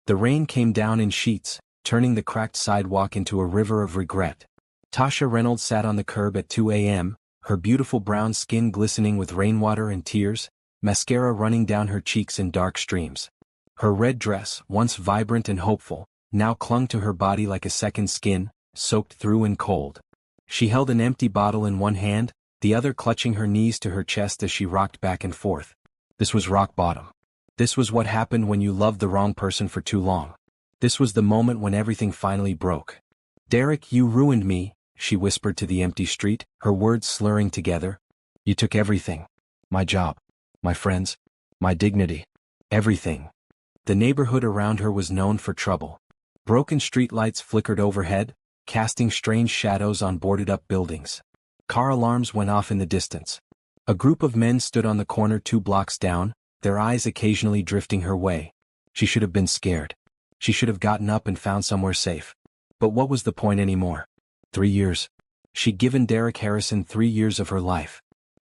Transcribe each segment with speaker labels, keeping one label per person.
Speaker 1: The rain came down in sheets, turning the cracked sidewalk into a river of regret. Tasha Reynolds sat on the curb at 2 a.m., her beautiful brown skin glistening with rainwater and tears, mascara running down her cheeks in dark streams. Her red dress, once vibrant and hopeful, now clung to her body like a second skin, soaked through and cold. She held an empty bottle in one hand, the other clutching her knees to her chest as she rocked back and forth. This was rock bottom. This was what happened when you loved the wrong person for too long. This was the moment when everything finally broke. "Derek, you ruined me," she whispered to the empty street, her words slurring together. "You took everything. My job. My friends. My dignity. Everything." The neighborhood around her was known for trouble. Broken streetlights flickered overhead, casting strange shadows on boarded-up buildings. Car alarms went off in the distance. A group of men stood on the corner 2 blocks down, their eyes occasionally drifting her way. She should have been scared. She should have gotten up and found somewhere safe. But what was the point anymore? 3 years. She'd given Derek Harrison 3 years of her life.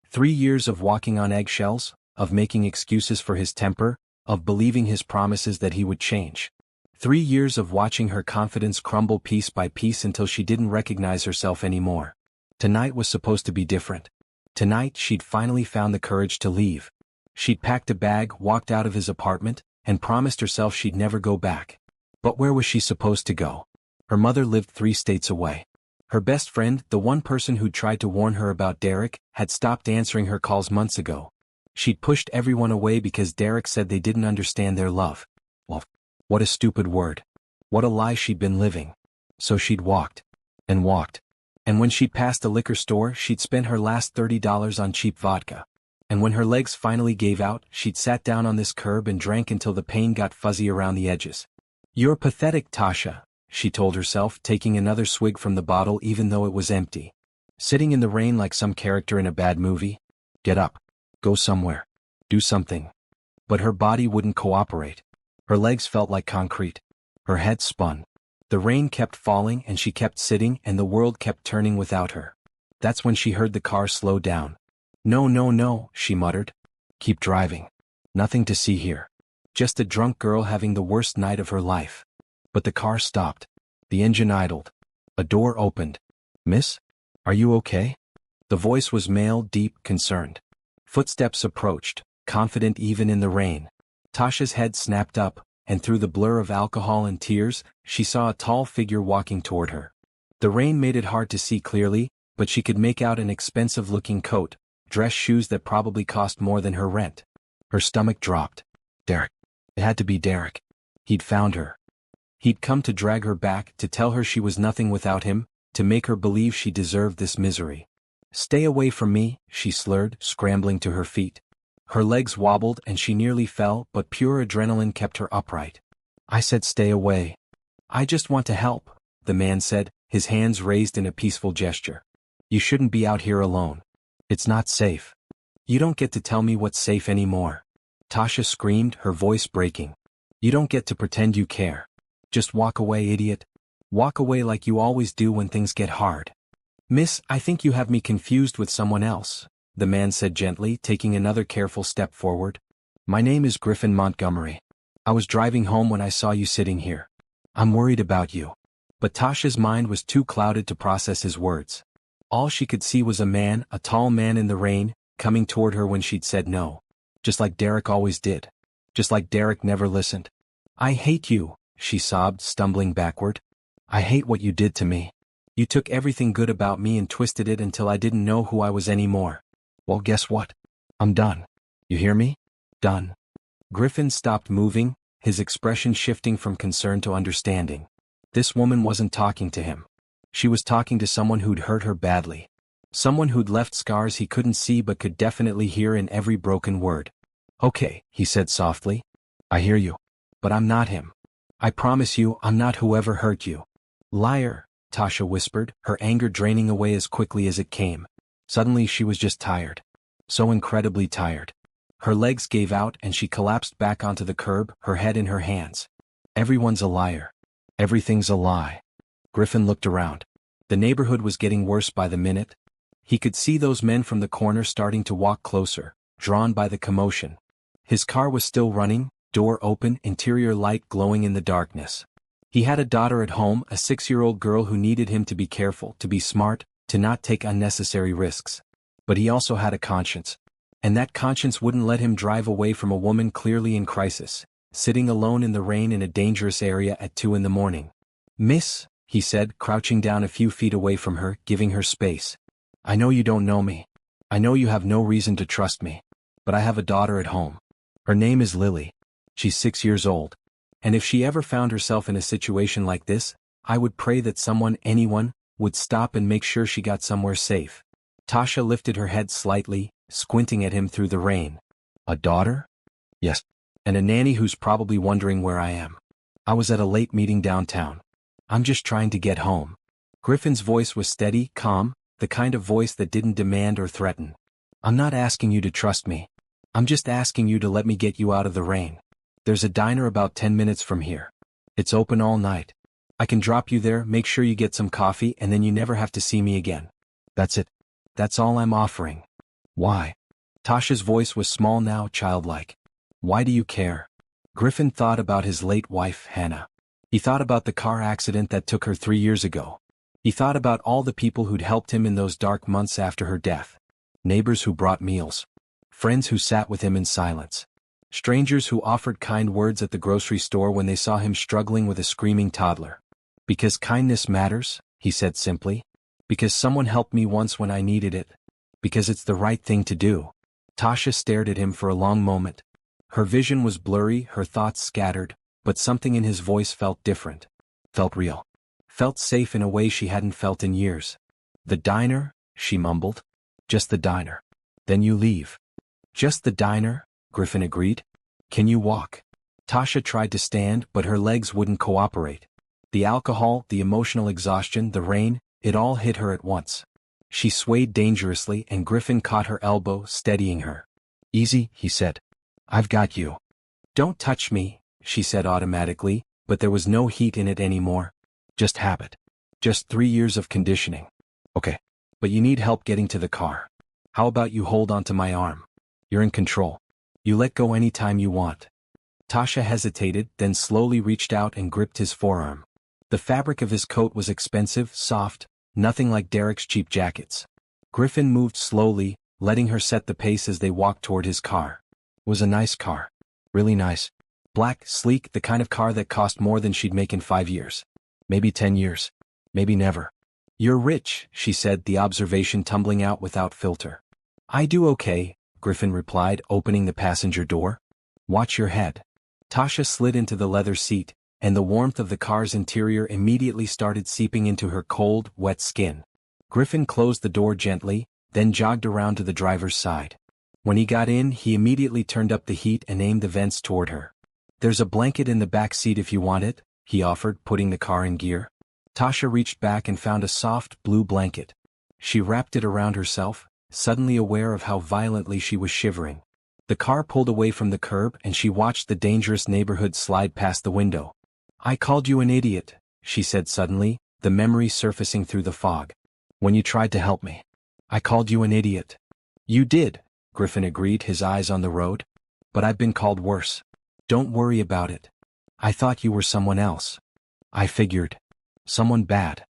Speaker 1: 3 years of walking on eggshells, of making excuses for his temper, of believing his promises that he would change. 3 years of watching her confidence crumble piece by piece until she didn't recognize herself anymore. Tonight was supposed to be different. Tonight she'd finally found the courage to leave. She'd packed a bag, walked out of his apartment, and promised herself she'd never go back. But where was she supposed to go? Her mother lived 3 states away. Her best friend, the one person who'd tried to warn her about Derek, had stopped answering her calls months ago. She'd pushed everyone away because Derek said they didn't understand their love. Well, what a stupid word. What a lie she'd been living. So she'd walked. And walked. And when she'd passed a liquor store, she'd spent her last $30 on cheap vodka. And when her legs finally gave out, she'd sat down on this curb and drank until the pain got fuzzy around the edges. "You're pathetic, Tasha," she told herself, taking another swig from the bottle even though it was empty. "Sitting in the rain like some character in a bad movie? Get up. Go somewhere. Do something." But her body wouldn't cooperate. Her legs felt like concrete. Her head spun. The rain kept falling and she kept sitting and the world kept turning without her. That's when she heard the car slow down. "No, no, no," she muttered. "Keep driving. Nothing to see here. Just a drunk girl having the worst night of her life." But the car stopped. The engine idled. A door opened. "Miss? Are you okay?" The voice was male, deep, concerned. Footsteps approached, confident even in the rain. Tasha's head snapped up, and through the blur of alcohol and tears, she saw a tall figure walking toward her. The rain made it hard to see clearly, but she could make out an expensive-looking coat, dress shoes that probably cost more than her rent. Her stomach dropped. Derek. It had to be Derek. He'd found her. He'd come to drag her back, to tell her she was nothing without him, to make her believe she deserved this misery. "Stay away from me," she slurred, scrambling to her feet. Her legs wobbled and she nearly fell, but pure adrenaline kept her upright. "I said stay away." "I just want to help," the man said, his hands raised in a peaceful gesture. "You shouldn't be out here alone. It's not safe." "You don't get to tell me what's safe anymore," Tasha screamed, her voice breaking. "You don't get to pretend you care. Just walk away, idiot. Walk away like you always do when things get hard." "Miss, I think you have me confused with someone else," the man said gently, taking another careful step forward. "My name is Griffin Montgomery. I was driving home when I saw you sitting here. I'm worried about you." But Tasha's mind was too clouded to process his words. All she could see was a man, a tall man in the rain, coming toward her when she'd said no. Just like Derek always did. Just like Derek never listened. "I hate you," she sobbed, stumbling backward. "I hate what you did to me. You took everything good about me and twisted it until I didn't know who I was anymore. Well, guess what? I'm done. You hear me? Done." Griffin stopped moving, his expression shifting from concern to understanding. This woman wasn't talking to him. She was talking to someone who'd hurt her badly. Someone who'd left scars he couldn't see but could definitely hear in every broken word. "Okay," he said softly. "I hear you. But I'm not him. I promise you I'm not whoever hurt you." "Liar," Tasha whispered, her anger draining away as quickly as it came. Suddenly she was just tired. So incredibly tired. Her legs gave out and she collapsed back onto the curb, her head in her hands. "Everyone's a liar. Everything's a lie." Griffin looked around. The neighborhood was getting worse by the minute. He could see those men from the corner starting to walk closer, drawn by the commotion. His car was still running, Door open, interior light glowing in the darkness. He had a daughter at home, a 6-year-old girl who needed him to be careful, to be smart, to not take unnecessary risks. But he also had a conscience. And that conscience wouldn't let him drive away from a woman clearly in crisis, sitting alone in the rain in a dangerous area at 2 in the morning. "Miss," he said, crouching down a few feet away from her, giving her space. "I know you don't know me. I know you have no reason to trust me. But I have a daughter at home. Her name is Lily. She's 6 years old. And if she ever found herself in a situation like this, I would pray that someone, anyone, would stop and make sure she got somewhere safe." Tasha lifted her head slightly, squinting at him through the rain. "A daughter?" "Yes. And a nanny who's probably wondering where I am. I was at a late meeting downtown. I'm just trying to get home." Griffin's voice was steady, calm, the kind of voice that didn't demand or threaten. "I'm not asking you to trust me. I'm just asking you to let me get you out of the rain. There's a diner about 10 minutes from here. It's open all night. I can drop you there, make sure you get some coffee, and then you never have to see me again. That's it. That's all I'm offering." "Why?" Tasha's voice was small now, childlike. "Why do you care?" Griffin thought about his late wife, Hannah. He thought about the car accident that took her 3 years ago. He thought about all the people who'd helped him in those dark months after her death. Neighbors who brought meals. Friends who sat with him in silence. Strangers who offered kind words at the grocery store when they saw him struggling with a screaming toddler. "Because kindness matters," he said simply. "Because someone helped me once when I needed it. Because it's the right thing to do." Tasha stared at him for a long moment. Her vision was blurry, her thoughts scattered, but something in his voice felt different. Felt real. Felt safe in a way she hadn't felt in years. "The diner," she mumbled. "Just the diner. Then you leave." "Just the diner," Griffin agreed. "Can you walk?" Tasha tried to stand, but her legs wouldn't cooperate. The alcohol, the emotional exhaustion, the rain, it all hit her at once. She swayed dangerously, and Griffin caught her elbow, steadying her. "Easy," he said. "I've got you." "Don't touch me," she said automatically, but there was no heat in it anymore. Just habit. Just 3 years of conditioning. "Okay. But you need help getting to the car. How about you hold onto my arm? You're in control. You let go anytime you want." Tasha hesitated, then slowly reached out and gripped his forearm. The fabric of his coat was expensive, soft, nothing like Derek's cheap jackets. Griffin moved slowly, letting her set the pace as they walked toward his car. It was a nice car. Really nice. Black, sleek, the kind of car that cost more than she'd make in 5 years. Maybe 10 years. Maybe never. "You're rich," she said, the observation tumbling out without filter. "I do okay," Griffin replied, opening the passenger door. "Watch your head." Tasha slid into the leather seat, and the warmth of the car's interior immediately started seeping into her cold, wet skin. Griffin closed the door gently, then jogged around to the driver's side. When he got in, he immediately turned up the heat and aimed the vents toward her. "There's a blanket in the back seat if you want it," he offered, putting the car in gear. Tasha reached back and found a soft, blue blanket. She wrapped it around herself, suddenly aware of how violently she was shivering. The car pulled away from the curb and she watched the dangerous neighborhood slide past the window. "I called you an idiot," she said suddenly, the memory surfacing through the fog. "When you tried to help me. I called you an idiot." "You did," Griffin agreed, his eyes on the road. "But I've been called worse. Don't worry about it. I thought you were someone else. I figured. Someone bad.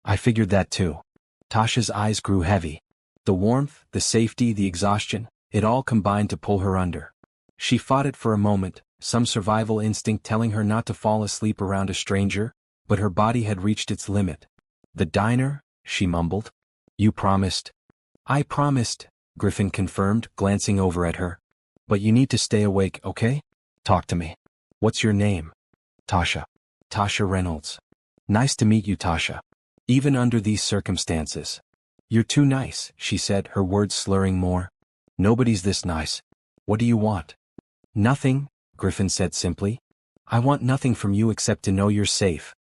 Speaker 1: I figured that too." Tasha's eyes grew heavy. The warmth, the safety, the exhaustion, it all combined to pull her under. She fought it for a moment, some survival instinct telling her not to fall asleep around a stranger, but her body had reached its limit. "The diner," she mumbled. "You promised." "I promised," Griffin confirmed, glancing over at her. "But you need to stay awake, okay? Talk to me. What's your name?" "Tasha. Tasha Reynolds." "Nice to meet you, Tasha. Even under these circumstances." "You're too nice," she said, her words slurring more. "Nobody's this nice. What do you want?" "Nothing," Griffin said simply. "I want nothing from you except to know you're safe."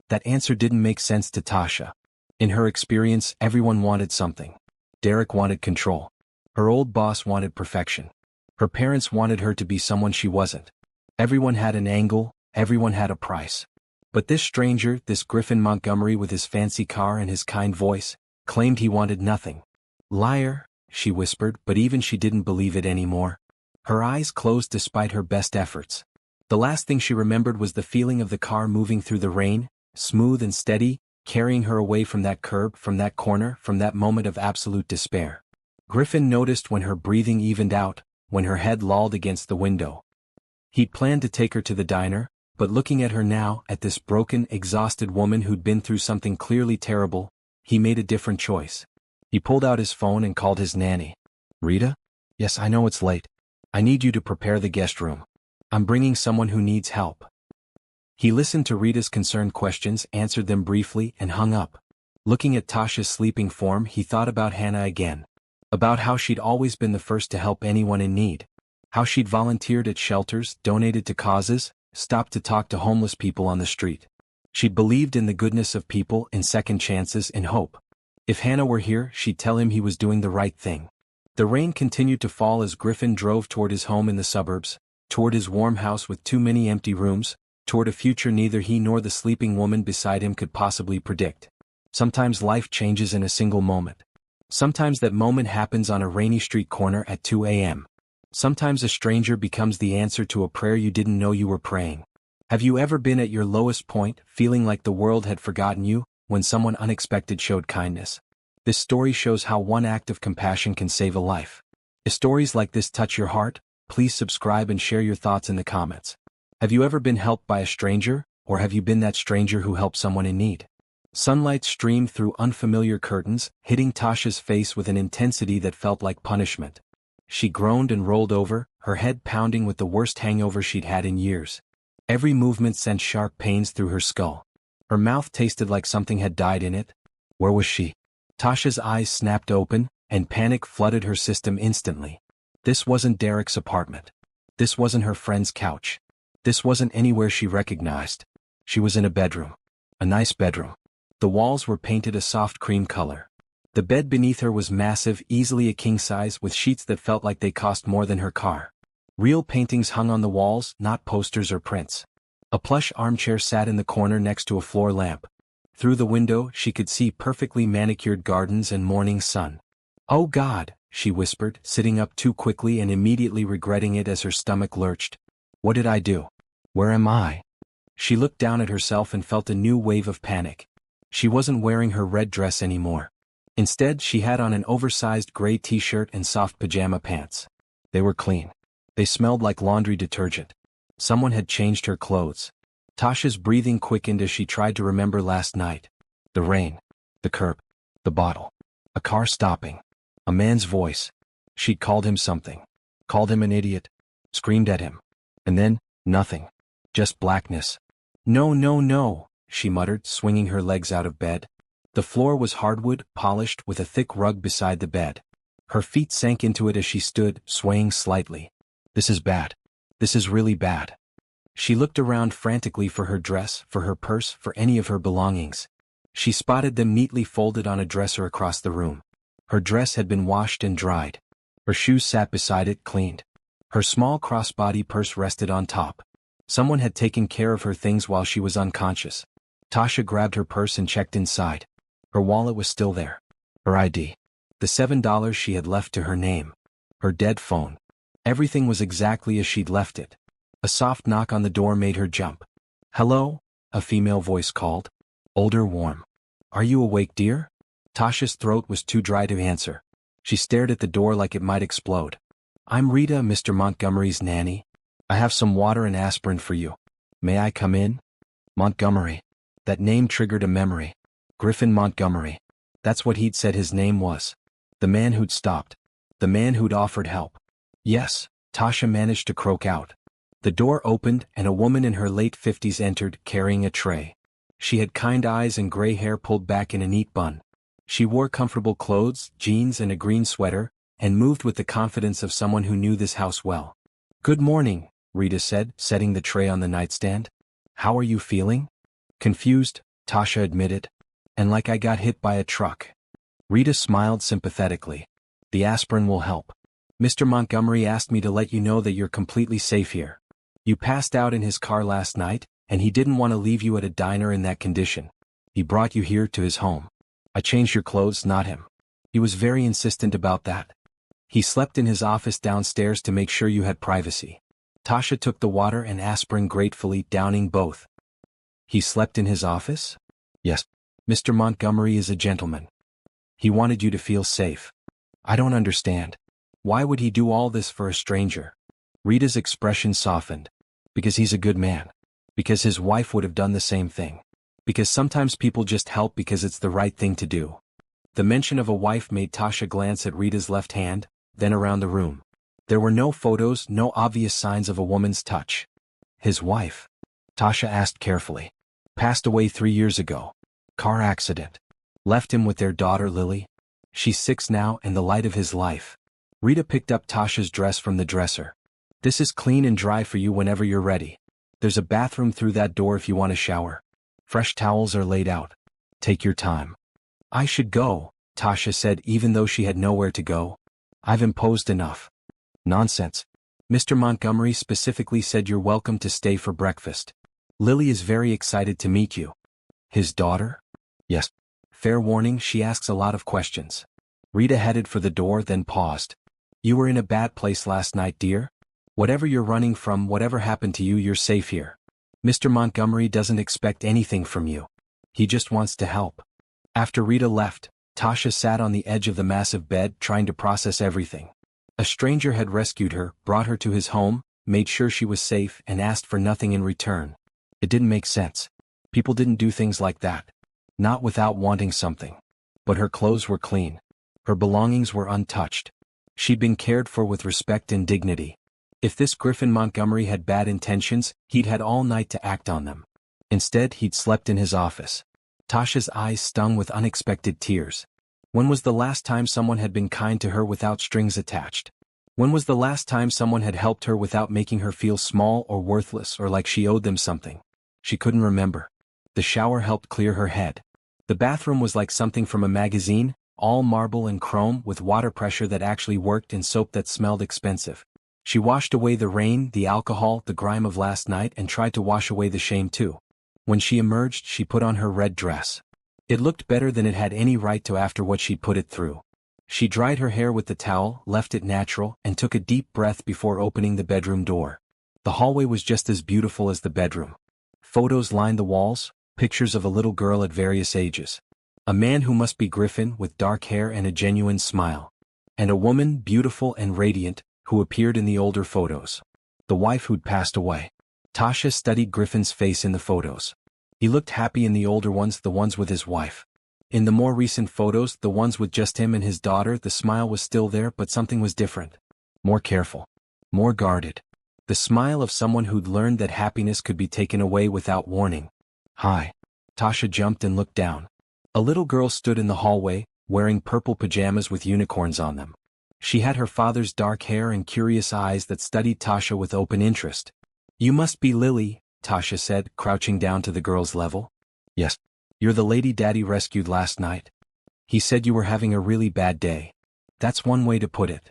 Speaker 1: That answer didn't make sense to Tasha. In her experience, everyone wanted something. Derek wanted control. Her old boss wanted perfection. Her parents wanted her to be someone she wasn't. Everyone had an angle, everyone had a price. But this stranger, this Griffin Montgomery with his fancy car and his kind voice, claimed he wanted nothing. "Liar," she whispered, but even she didn't believe it anymore. Her eyes closed despite her best efforts. The last thing she remembered was the feeling of the car moving through the rain, smooth and steady, carrying her away from that curb, from that corner, from that moment of absolute despair. Griffin noticed when her breathing evened out, when her head lolled against the window. He'd planned to take her to the diner, but looking at her now, at this broken, exhausted woman who'd been through something clearly terrible, he made a different choice. He pulled out his phone and called his nanny. "Rita? Yes, I know it's late. I need you to prepare the guest room. I'm bringing someone who needs help." He listened to Rita's concerned questions, answered them briefly, and hung up. Looking at Tasha's sleeping form, he thought about Hannah again. About how she'd always been the first to help anyone in need. How she'd volunteered at shelters, donated to causes, stopped to talk to homeless people on the street. She'd believed in the goodness of people, in second chances, in hope. If Hannah were here, she'd tell him he was doing the right thing. The rain continued to fall as Griffin drove toward his home in the suburbs, toward his warm house with too many empty rooms, toward a future neither he nor the sleeping woman beside him could possibly predict. Sometimes life changes in a single moment. Sometimes that moment happens on a rainy street corner at 2 a.m. Sometimes a stranger becomes the answer to a prayer you didn't know you were praying. Have you ever been at your lowest point, feeling like the world had forgotten you, when someone unexpected showed kindness? This story shows how one act of compassion can save a life. If stories like this touch your heart, please subscribe and share your thoughts in the comments. Have you ever been helped by a stranger, or have you been that stranger who helped someone in need? Sunlight streamed through unfamiliar curtains, hitting Tasha's face with an intensity that felt like punishment. She groaned and rolled over, her head pounding with the worst hangover she'd had in years. Every movement sent sharp pains through her skull. Her mouth tasted like something had died in it. Where was she? Tasha's eyes snapped open, and panic flooded her system instantly. This wasn't Derek's apartment. This wasn't her friend's couch. This wasn't anywhere she recognized. She was in a bedroom. A nice bedroom. The walls were painted a soft cream color. The bed beneath her was massive, easily a king size, with sheets that felt like they cost more than her car. Real paintings hung on the walls, not posters or prints. A plush armchair sat in the corner next to a floor lamp. Through the window, she could see perfectly manicured gardens and morning sun. "Oh God," she whispered, sitting up too quickly and immediately regretting it as her stomach lurched. "What did I do? Where am I?" She looked down at herself and felt a new wave of panic. She wasn't wearing her red dress anymore. Instead, she had on an oversized gray t-shirt and soft pajama pants. They were clean. They smelled like laundry detergent. Someone had changed her clothes. Tasha's breathing quickened as she tried to remember last night. The rain. The curb. The bottle. A car stopping. A man's voice. She'd called him something. Called him an idiot. Screamed at him. And then, nothing. Just blackness. "No, no, no," she muttered, swinging her legs out of bed. The floor was hardwood, polished, with a thick rug beside the bed. Her feet sank into it as she stood, swaying slightly. This is bad. This is really bad. She looked around frantically for her dress, for her purse, for any of her belongings. She spotted them neatly folded on a dresser across the room. Her dress had been washed and dried. Her shoes sat beside it, cleaned. Her small crossbody purse rested on top. Someone had taken care of her things while she was unconscious. Tasha grabbed her purse and checked inside. Her wallet was still there. Her ID. The $7 she had left to her name. Her dead phone. Everything was exactly as she'd left it. A soft knock on the door made her jump. "Hello?" a female voice called. Older, warm. "Are you awake, dear?" Tasha's throat was too dry to answer. She stared at the door like it might explode. "I'm Rita, Mr. Montgomery's nanny. I have some water and aspirin for you. May I come in?" Montgomery. That name triggered a memory. Griffin Montgomery. That's what he'd said his name was. The man who'd stopped. The man who'd offered help. "Yes," Tasha managed to croak out. The door opened and a woman in her late 50s entered, carrying a tray. She had kind eyes and gray hair pulled back in a neat bun. She wore comfortable clothes, jeans and a green sweater, and moved with the confidence of someone who knew this house well. "Good morning," Rita said, setting the tray on the nightstand. "How are you feeling?" "Confused," Tasha admitted. "And like I got hit by a truck." Rita smiled sympathetically. "The aspirin will help. Mr. Montgomery asked me to let you know that you're completely safe here. You passed out in his car last night, and he didn't want to leave you at a diner in that condition. He brought you here to his home. I changed your clothes, not him. He was very insistent about that. He slept in his office downstairs to make sure you had privacy. Tasha took the water and aspirin gratefully, downing both. He slept in his office? Yes. Mr. Montgomery is a gentleman. He wanted you to feel safe. I don't understand. Why would he do all this for a stranger? Rita's expression softened. Because he's a good man. Because his wife would have done the same thing. Because sometimes people just help because it's the right thing to do. The mention of a wife made Tasha glance at Rita's left hand, then around the room. There were no photos, no obvious signs of a woman's touch. His wife? Tasha asked carefully. Passed away 3 years ago. Car accident. Left him with their daughter Lily. She's 6 now and the light of his life. Rita picked up Tasha's dress from the dresser. This is clean and dry for you whenever you're ready. There's a bathroom through that door if you want a shower. Fresh towels are laid out. Take your time. I should go, Tasha said even though she had nowhere to go. I've imposed enough. Nonsense. Mr. Montgomery specifically said you're welcome to stay for breakfast. Lily is very excited to meet you. His daughter? Yes. Fair warning, she asks a lot of questions. Rita headed for the door then paused. You were in a bad place last night, dear? Whatever you're running from, whatever happened to you, you're safe here. Mr. Montgomery doesn't expect anything from you. He just wants to help. After Rita left, Tasha sat on the edge of the massive bed trying to process everything. A stranger had rescued her, brought her to his home, made sure she was safe, and asked for nothing in return. It didn't make sense. People didn't do things like that. Not without wanting something. But her clothes were clean. Her belongings were untouched. She'd been cared for with respect and dignity. If this Griffin Montgomery had bad intentions, he'd had all night to act on them. Instead, he'd slept in his office. Tasha's eyes stung with unexpected tears. When was the last time someone had been kind to her without strings attached? When was the last time someone had helped her without making her feel small or worthless or like she owed them something? She couldn't remember. The shower helped clear her head. The bathroom was like something from a magazine, all marble and chrome with water pressure that actually worked and soap that smelled expensive. She washed away the rain, the alcohol, the grime of last night and tried to wash away the shame too. When she emerged, she put on her red dress. It looked better than it had any right to after what she'd put it through. She dried her hair with the towel, left it natural, and took a deep breath before opening the bedroom door. The hallway was just as beautiful as the bedroom. Photos lined the walls, pictures of a little girl at various ages. A man who must be Griffin with dark hair and a genuine smile. And a woman, beautiful and radiant, who appeared in the older photos. The wife who'd passed away. Tasha studied Griffin's face in the photos. He looked happy in the older ones, the ones with his wife. In the more recent photos, the ones with just him and his daughter, the smile was still there but something was different. More careful. More guarded. The smile of someone who'd learned that happiness could be taken away without warning. Hi. Tasha jumped and looked down. A little girl stood in the hallway, wearing purple pajamas with unicorns on them. She had her father's dark hair and curious eyes that studied Tasha with open interest. You must be Lily, Tasha said, crouching down to the girl's level. Yes. You're the lady Daddy rescued last night. He said you were having a really bad day. That's one way to put it.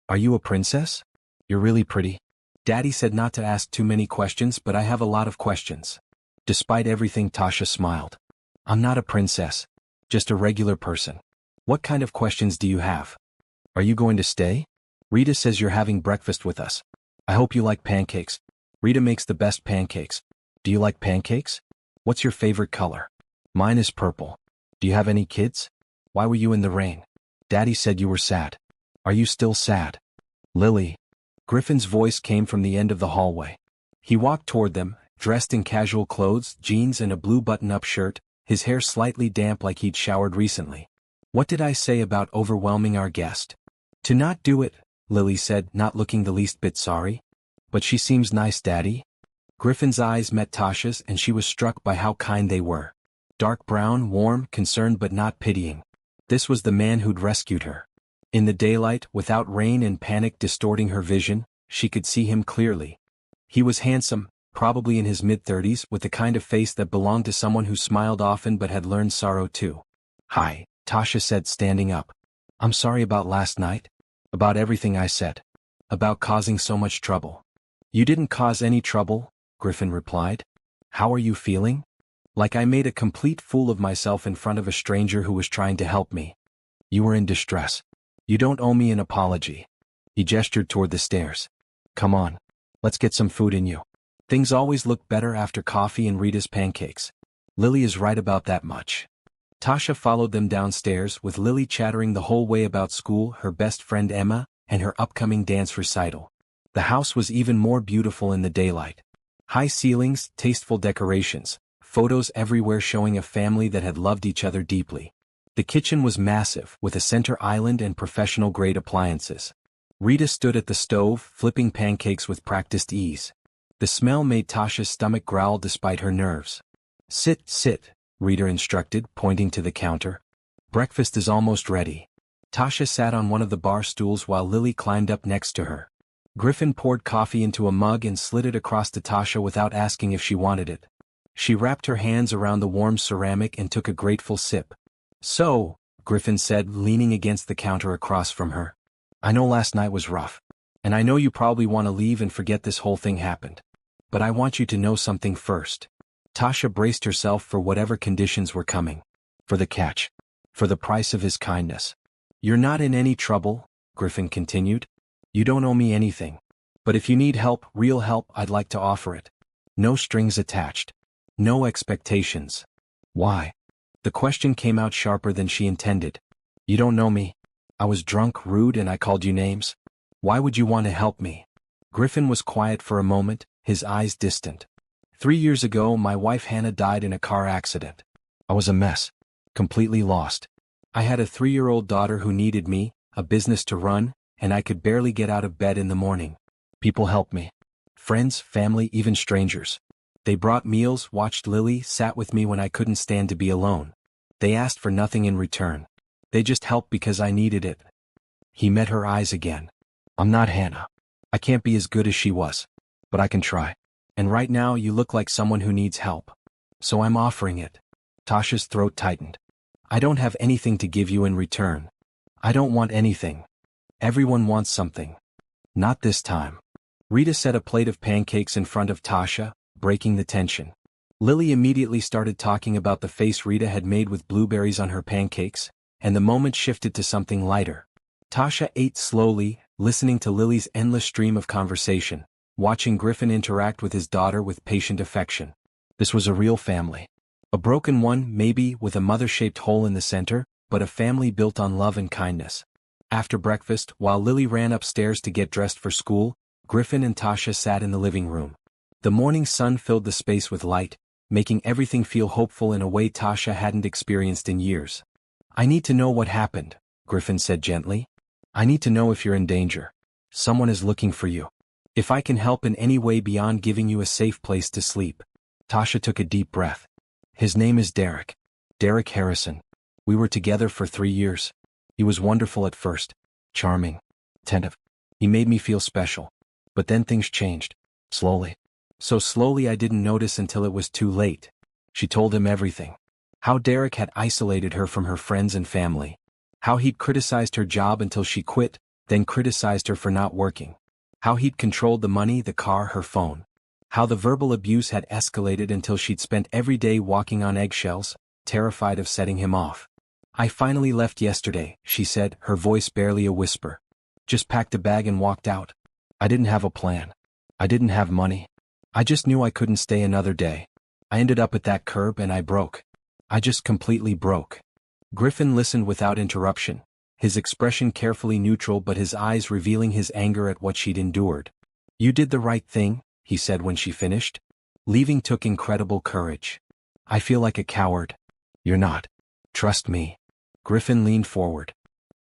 Speaker 1: Are you a princess? You're really pretty. Daddy said not to ask too many questions, but I have a lot of questions. Despite everything, Tasha smiled. I'm not a princess. Just a regular person. What kind of questions do you have? Are you going to stay? Rita says you're having breakfast with us. I hope you like pancakes. Rita makes the best pancakes. Do you like pancakes? What's your favorite color? Mine is purple. Do you have any kids? Why were you in the rain? Daddy said you were sad. Are you still sad? Lily. Griffin's voice came from the end of the hallway. He walked toward them, dressed in casual clothes, jeans and a blue button-up shirt, his hair slightly damp like he'd showered recently. What did I say about overwhelming our guest? To not do it, Lily said, not looking the least bit sorry. But she seems nice, Daddy. Griffin's eyes met Tasha's and she was struck by how kind they were. Dark brown, warm, concerned but not pitying. This was the man who'd rescued her. In the daylight, without rain and panic distorting her vision, she could see him clearly. He was handsome, probably in his mid-30s, with the kind of face that belonged to someone who smiled often but had learned sorrow too. Hi, Tasha said, standing up. I'm sorry about last night. About everything I said. About causing so much trouble. You didn't cause any trouble, Griffin replied. How are you feeling? Like I made a complete fool of myself in front of a stranger who was trying to help me. You were in distress. You don't owe me an apology. He gestured toward the stairs. Come on. Let's get some food in you. Things always look better after coffee and Rita's pancakes. Lily is right about that much. Tasha followed them downstairs with Lily chattering the whole way about school, her best friend Emma, and her upcoming dance recital. The house was even more beautiful in the daylight. High ceilings, tasteful decorations, photos everywhere showing a family that had loved each other deeply. The kitchen was massive, with a center island and professional-grade appliances. Rita stood at the stove, flipping pancakes with practiced ease. The smell made Tasha's stomach growl despite her nerves. Sit, sit, Rita instructed, pointing to the counter. Breakfast is almost ready. Tasha sat on one of the bar stools while Lily climbed up next to her. Griffin poured coffee into a mug and slid it across to Tasha without asking if she wanted it. She wrapped her hands around the warm ceramic and took a grateful sip. So, Griffin said, leaning against the counter across from her. I know last night was rough. And I know you probably want to leave and forget this whole thing happened. But I want you to know something first. Tasha braced herself for whatever conditions were coming. For the catch. For the price of his kindness. You're not in any trouble, Griffin continued. You don't owe me anything. But if you need help, real help, I'd like to offer it. No strings attached. No expectations. Why? The question came out sharper than she intended. You don't know me. I was drunk, rude, and I called you names. Why would you want to help me? Griffin was quiet for a moment, his eyes distant. 3 years ago, my wife Hannah died in a car accident. I was a mess. Completely lost. I had a 3-year-old daughter who needed me, a business to run, and I could barely get out of bed in the morning. People helped me. Friends, family, even strangers. They brought meals, watched Lily, sat with me when I couldn't stand to be alone. They asked for nothing in return. They just helped because I needed it. He met her eyes again. I'm not Hannah. I can't be as good as she was. But I can try. And right now you look like someone who needs help. So I'm offering it. Tasha's throat tightened. I don't have anything to give you in return. I don't want anything. Everyone wants something. Not this time. Rita set a plate of pancakes in front of Tasha, breaking the tension. Lily immediately started talking about the face Rita had made with blueberries on her pancakes, and the moment shifted to something lighter. Tasha ate slowly, listening to Lily's endless stream of conversation, watching Griffin interact with his daughter with patient affection. This was a real family. A broken one, maybe, with a mother-shaped hole in the center, but a family built on love and kindness. After breakfast, while Lily ran upstairs to get dressed for school, Griffin and Tasha sat in the living room. The morning sun filled the space with light, making everything feel hopeful in a way Tasha hadn't experienced in years. I need to know what happened, Griffin said gently. I need to know if you're in danger. Someone is looking for you. If I can help in any way beyond giving you a safe place to sleep. Tasha took a deep breath. His name is Derek. Derek Harrison. We were together for 3 years. He was wonderful at first. Charming. Attentive. He made me feel special. But then things changed. Slowly. So slowly I didn't notice until it was too late. She told him everything. How Derek had isolated her from her friends and family. How he'd criticized her job until she quit, then criticized her for not working. How he'd controlled the money, the car, her phone. How the verbal abuse had escalated until she'd spent every day walking on eggshells, terrified of setting him off. I finally left yesterday, she said, her voice barely a whisper. Just packed a bag and walked out. I didn't have a plan. I didn't have money. I just knew I couldn't stay another day. I ended up at that curb and I broke. I just completely broke. Griffin listened without interruption, his expression carefully neutral but his eyes revealing his anger at what she'd endured. You did the right thing, he said when she finished. Leaving took incredible courage. I feel like a coward. You're not. Trust me. Griffin leaned forward.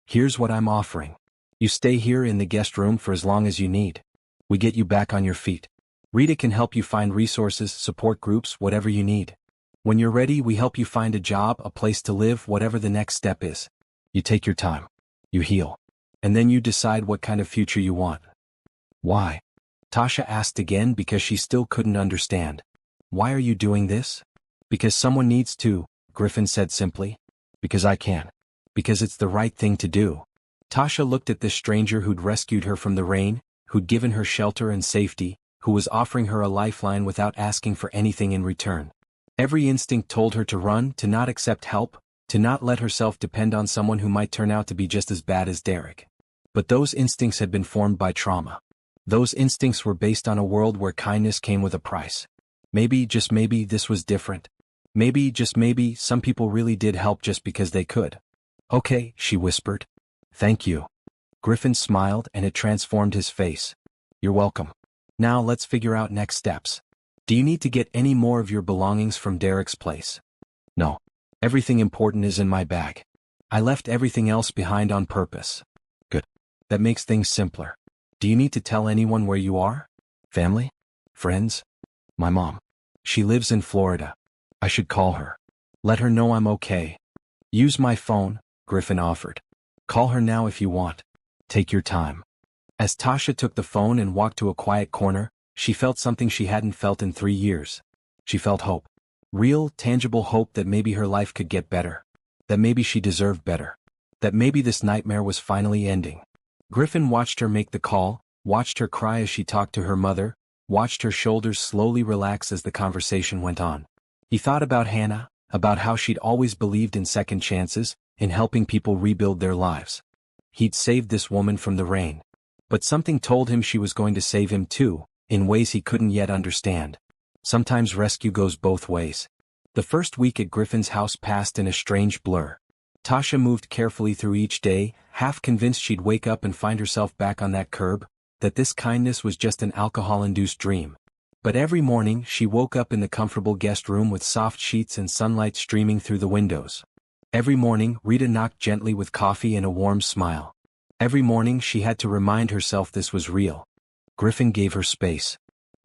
Speaker 1: Here's what I'm offering. You stay here in the guest room for as long as you need. We get you back on your feet. Rita can help you find resources, support groups, whatever you need. When you're ready, we help you find a job, a place to live, whatever the next step is. You take your time. You heal. And then you decide what kind of future you want. Why? Tasha asked again because she still couldn't understand. Why are you doing this? Because someone needs to, Griffin said simply. Because I can. Because it's the right thing to do. Tasha looked at this stranger who'd rescued her from the rain, who'd given her shelter and safety, who was offering her a lifeline without asking for anything in return. Every instinct told her to run, to not accept help, to not let herself depend on someone who might turn out to be just as bad as Derek. But those instincts had been formed by trauma. Those instincts were based on a world where kindness came with a price. Maybe, just maybe, this was different. Maybe, just maybe, some people really did help just because they could. Okay, she whispered. Thank you. Griffin smiled and it transformed his face. You're welcome. Now let's figure out next steps. Do you need to get any more of your belongings from Derek's place? No. Everything important is in my bag. I left everything else behind on purpose. Good. That makes things simpler. Do you need to tell anyone where you are? Family? Friends? My mom. She lives in Florida. I should call her. Let her know I'm okay. Use my phone, Griffin offered. Call her now if you want. Take your time. As Tasha took the phone and walked to a quiet corner, she felt something she hadn't felt in 3 years. She felt hope. Real, tangible hope that maybe her life could get better. That maybe she deserved better. That maybe this nightmare was finally ending. Griffin watched her make the call, watched her cry as she talked to her mother, watched her shoulders slowly relax as the conversation went on. He thought about Hannah, about how she'd always believed in second chances, in helping people rebuild their lives. He'd saved this woman from the rain. But something told him she was going to save him too, in ways he couldn't yet understand. Sometimes rescue goes both ways. The first week at Griffin's house passed in a strange blur. Tasha moved carefully through each day, half convinced she'd wake up and find herself back on that curb, that this kindness was just an alcohol-induced dream. But every morning she woke up in the comfortable guest room with soft sheets and sunlight streaming through the windows. Every morning Rita knocked gently with coffee and a warm smile. Every morning she had to remind herself this was real. Griffin gave her space.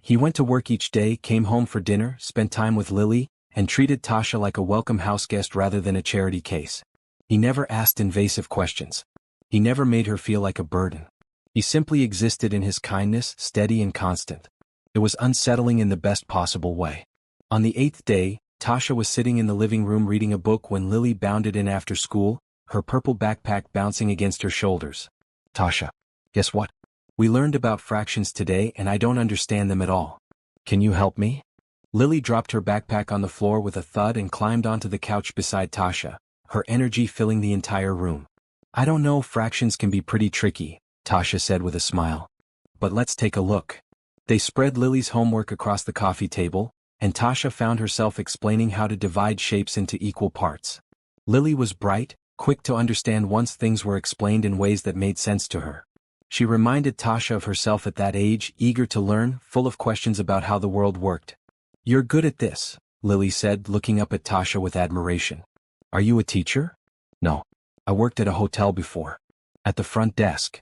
Speaker 1: He went to work each day, came home for dinner, spent time with Lily, and treated Tasha like a welcome houseguest rather than a charity case. He never asked invasive questions. He never made her feel like a burden. He simply existed in his kindness, steady and constant. It was unsettling in the best possible way. On the 8th day, Tasha was sitting in the living room reading a book when Lily bounded in after school, her purple backpack bouncing against her shoulders. Tasha, guess what? We learned about fractions today and I don't understand them at all. Can you help me? Lily dropped her backpack on the floor with a thud and climbed onto the couch beside Tasha, her energy filling the entire room. I don't know, fractions can be pretty tricky, Tasha said with a smile. But let's take a look. They spread Lily's homework across the coffee table, and Tasha found herself explaining how to divide shapes into equal parts. Lily was bright, quick to understand once things were explained in ways that made sense to her. She reminded Tasha of herself at that age, eager to learn, full of questions about how the world worked. You're good at this, Lily said, looking up at Tasha with admiration. Are you a teacher? No. I worked at a hotel before. At the front desk.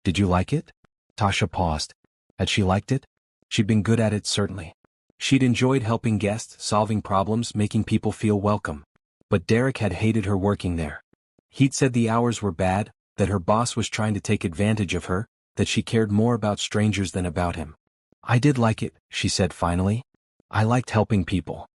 Speaker 1: Did you like it? Tasha paused. Had she liked it? She'd been good at it, certainly. She'd enjoyed helping guests, solving problems, making people feel welcome. But Derek had hated her working there. He'd said the hours were bad, that her boss was trying to take advantage of her, that she cared more about strangers than about him. I did like it, she said finally. I liked helping people.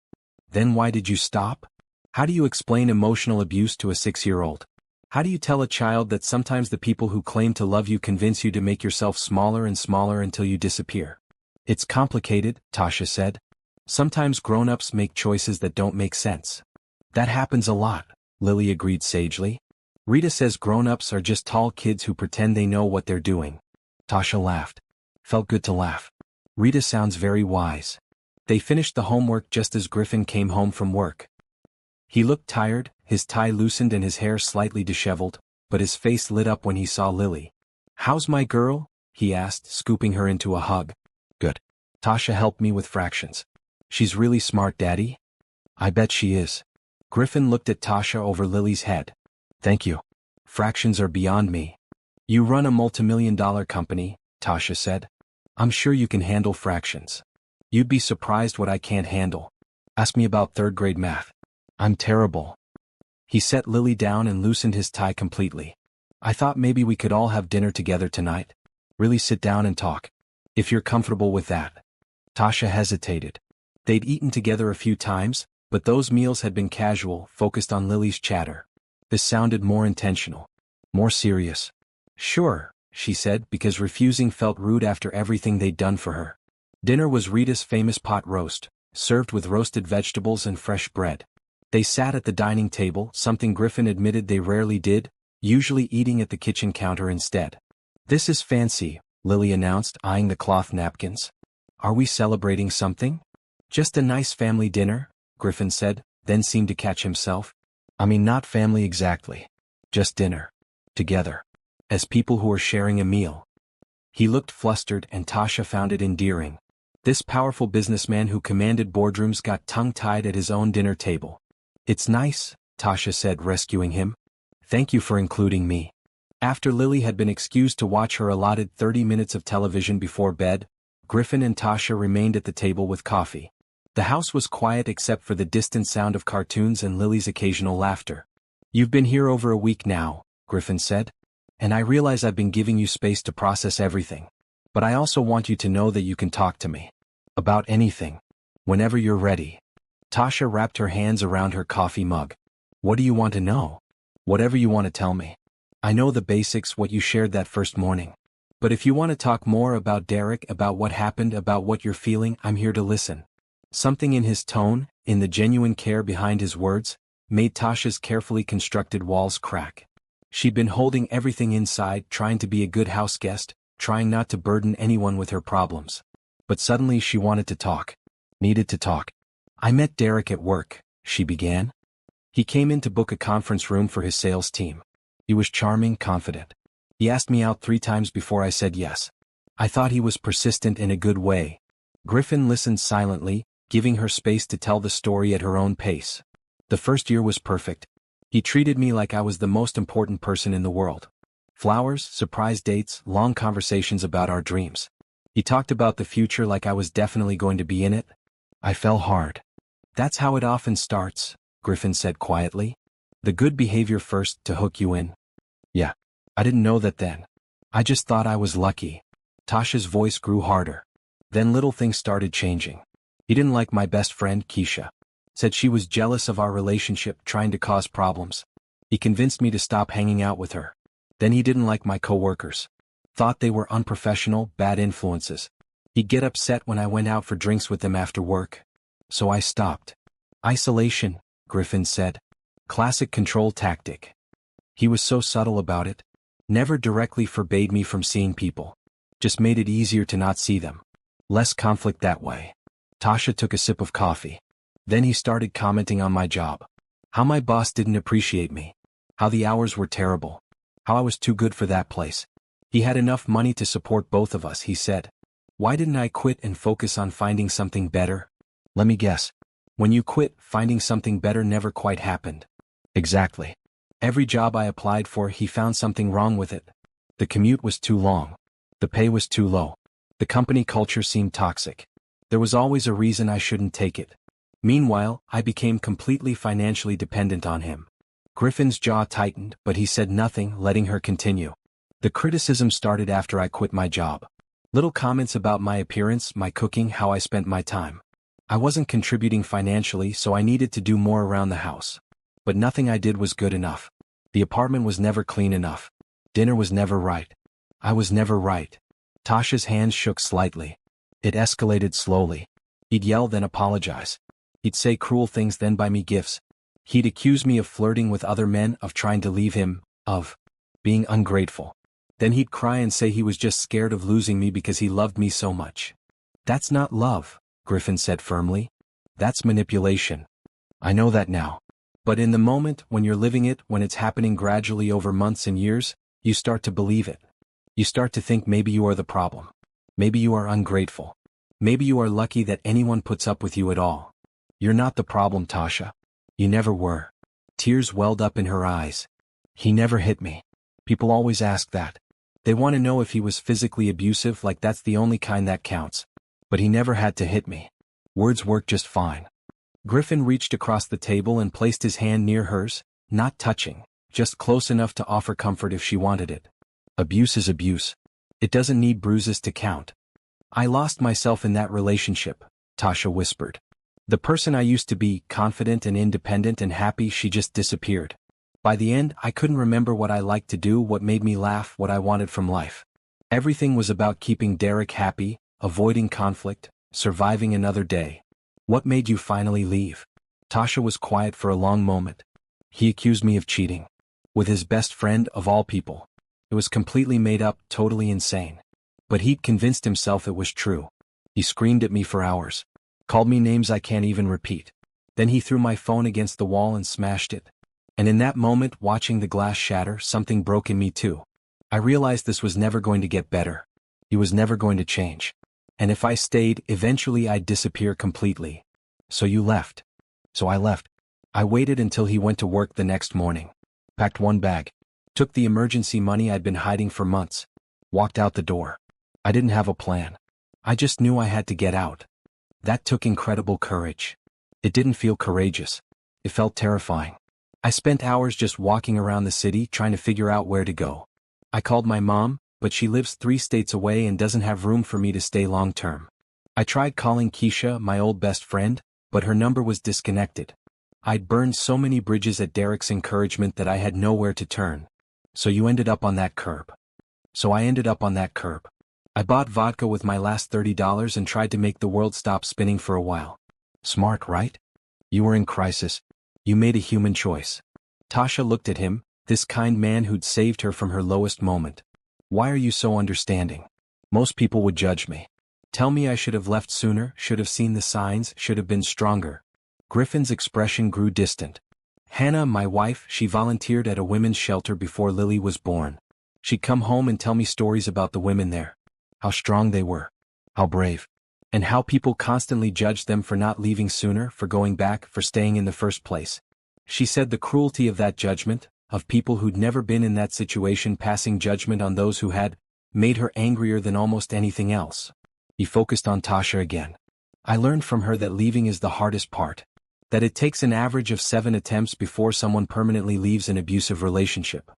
Speaker 1: Then why did you stop? How do you explain emotional abuse to a 6-year-old? How do you tell a child that sometimes the people who claim to love you convince you to make yourself smaller and smaller until you disappear? It's complicated, Tasha said. Sometimes grown-ups make choices that don't make sense. That happens a lot, Lily agreed sagely. Rita says grown-ups are just tall kids who pretend they know what they're doing. Tasha laughed. Felt good to laugh. Rita sounds very wise. They finished the homework just as Griffin came home from work. He looked tired, his tie loosened and his hair slightly disheveled, but his face lit up when he saw Lily. How's my girl? He asked, scooping her into a hug. Good. Tasha helped me with fractions. She's really smart, Daddy? I bet she is. Griffin looked at Tasha over Lily's head. Thank you. Fractions are beyond me. You run a multimillion-dollar company, Tasha said. I'm sure you can handle fractions. You'd be surprised what I can't handle. Ask me about third-grade math. I'm terrible. He set Lily down and loosened his tie completely. I thought maybe we could all have dinner together tonight. Really sit down and talk. If you're comfortable with that. Tasha hesitated. They'd eaten together a few times, but those meals had been casual, focused on Lily's chatter. This sounded more intentional. More serious. Sure, she said, because refusing felt rude after everything they'd done for her. Dinner was Rita's famous pot roast, served with roasted vegetables and fresh bread. They sat at the dining table, something Griffin admitted they rarely did, usually eating at the kitchen counter instead. This is fancy, Lily announced, eyeing the cloth napkins. Are we celebrating something? Just a nice family dinner, Griffin said, then seemed to catch himself. I mean, not family exactly. Just dinner. Together. As people who are sharing a meal. He looked flustered and Tasha found it endearing. This powerful businessman who commanded boardrooms got tongue-tied at his own dinner table. It's nice, Tasha said, rescuing him. Thank you for including me. After Lily had been excused to watch her allotted 30 minutes of television before bed, Griffin and Tasha remained at the table with coffee. The house was quiet except for the distant sound of cartoons and Lily's occasional laughter. You've been here over a week now, Griffin said. And I realize I've been giving you space to process everything. But I also want you to know that you can talk to me. About anything. Whenever you're ready. Tasha wrapped her hands around her coffee mug. What do you want to know? Whatever you want to tell me. I know the basics, what you shared that first morning. But if you want to talk more about Derek, about what happened, about what you're feeling, I'm here to listen. Something in his tone, in the genuine care behind his words, made Tasha's carefully constructed walls crack. She'd been holding everything inside, trying to be a good house guest, trying not to burden anyone with her problems. But suddenly she wanted to talk. Needed to talk. I met Derek at work, she began. He came in to book a conference room for his sales team. He was charming, confident. He asked me out 3 times before I said yes. I thought he was persistent in a good way. Griffin listened silently, giving her space to tell the story at her own pace. The first year was perfect. He treated me like I was the most important person in the world. Flowers, surprise dates, long conversations about our dreams. He talked about the future like I was definitely going to be in it. I fell hard. That's how it often starts, Griffin said quietly. The good behavior first to hook you in. Yeah. I didn't know that then. I just thought I was lucky. Tasha's voice grew harder. Then little things started changing. He didn't like my best friend, Keisha. Said she was jealous of our relationship, trying to cause problems. He convinced me to stop hanging out with her. Then he didn't like my coworkers. Thought they were unprofessional, bad influences. He'd get upset when I went out for drinks with them after work. So I stopped. Isolation, Griffin said. Classic control tactic. He was so subtle about it. Never directly forbade me from seeing people. Just made it easier to not see them. Less conflict that way. Tasha took a sip of coffee. Then he started commenting on my job. How my boss didn't appreciate me. How the hours were terrible. How I was too good for that place. He had enough money to support both of us, he said. Why didn't I quit and focus on finding something better? Let me guess. When you quit, finding something better never quite happened. Exactly. Every job I applied for, he found something wrong with it. The commute was too long. The pay was too low. The company culture seemed toxic. There was always a reason I shouldn't take it. Meanwhile, I became completely financially dependent on him. Griffin's jaw tightened, but he said nothing, letting her continue. The criticism started after I quit my job. Little comments about my appearance, my cooking, how I spent my time. I wasn't contributing financially, so I needed to do more around the house. But nothing I did was good enough. The apartment was never clean enough. Dinner was never right. I was never right. Tasha's hands shook slightly. It escalated slowly. He'd yell, then apologize. He'd say cruel things, then buy me gifts. He'd accuse me of flirting with other men, of trying to leave him, of being ungrateful. Then he'd cry and say he was just scared of losing me because he loved me so much. That's not love, Griffin said firmly. That's manipulation. I know that now. But in the moment, when you're living it, when it's happening gradually over months and years, you start to believe it. You start to think maybe you are the problem. Maybe you are ungrateful. Maybe you are lucky that anyone puts up with you at all. You're not the problem, Tasha. You never were. Tears welled up in her eyes. He never hit me. People always ask that. They want to know if he was physically abusive, like that's the only kind that counts. But he never had to hit me. Words work just fine. Griffin reached across the table and placed his hand near hers, not touching, just close enough to offer comfort if she wanted it. Abuse is abuse. It doesn't need bruises to count. I lost myself in that relationship, Tasha whispered. The person I used to be, confident and independent and happy, she just disappeared. By the end, I couldn't remember what I liked to do, what made me laugh, what I wanted from life. Everything was about keeping Derek happy, avoiding conflict, surviving another day. What made you finally leave? Tasha was quiet for a long moment. He accused me of cheating. With his best friend, of all people. It was completely made up, totally insane. But he'd convinced himself it was true. He screamed at me for hours. Called me names I can't even repeat. Then he threw my phone against the wall and smashed it. And in that moment, watching the glass shatter, something broke in me too. I realized this was never going to get better. He was never going to change. And if I stayed, eventually I'd disappear completely. So you left. So I left. I waited until he went to work the next morning. Packed one bag. Took the emergency money I'd been hiding for months. Walked out the door. I didn't have a plan. I just knew I had to get out. That took incredible courage. It didn't feel courageous. It felt terrifying. I spent hours just walking around the city trying to figure out where to go. I called my mom, but she lives 3 states away and doesn't have room for me to stay long term. I tried calling Keisha, my old best friend, but her number was disconnected. I'd burned so many bridges at Derek's encouragement that I had nowhere to turn. So you ended up on that curb. So I ended up on that curb. I bought vodka with my last $30 and tried to make the world stop spinning for a while. Smart, right? You were in crisis. You made a human choice. Tasha looked at him, this kind man who'd saved her from her lowest moment. Why are you so understanding? Most people would judge me. Tell me I should have left sooner, should have seen the signs, should have been stronger. Griffin's expression grew distant. Hannah, my wife, she volunteered at a women's shelter before Lily was born. She'd come home and tell me stories about the women there. How strong they were. How brave. And how people constantly judged them for not leaving sooner, for going back, for staying in the first place. She said the cruelty of that judgment, of people who'd never been in that situation passing judgment on those who had, made her angrier than almost anything else. He focused on Tasha again. I learned from her that leaving is the hardest part. That it takes an average of 7 attempts before someone permanently leaves an abusive relationship.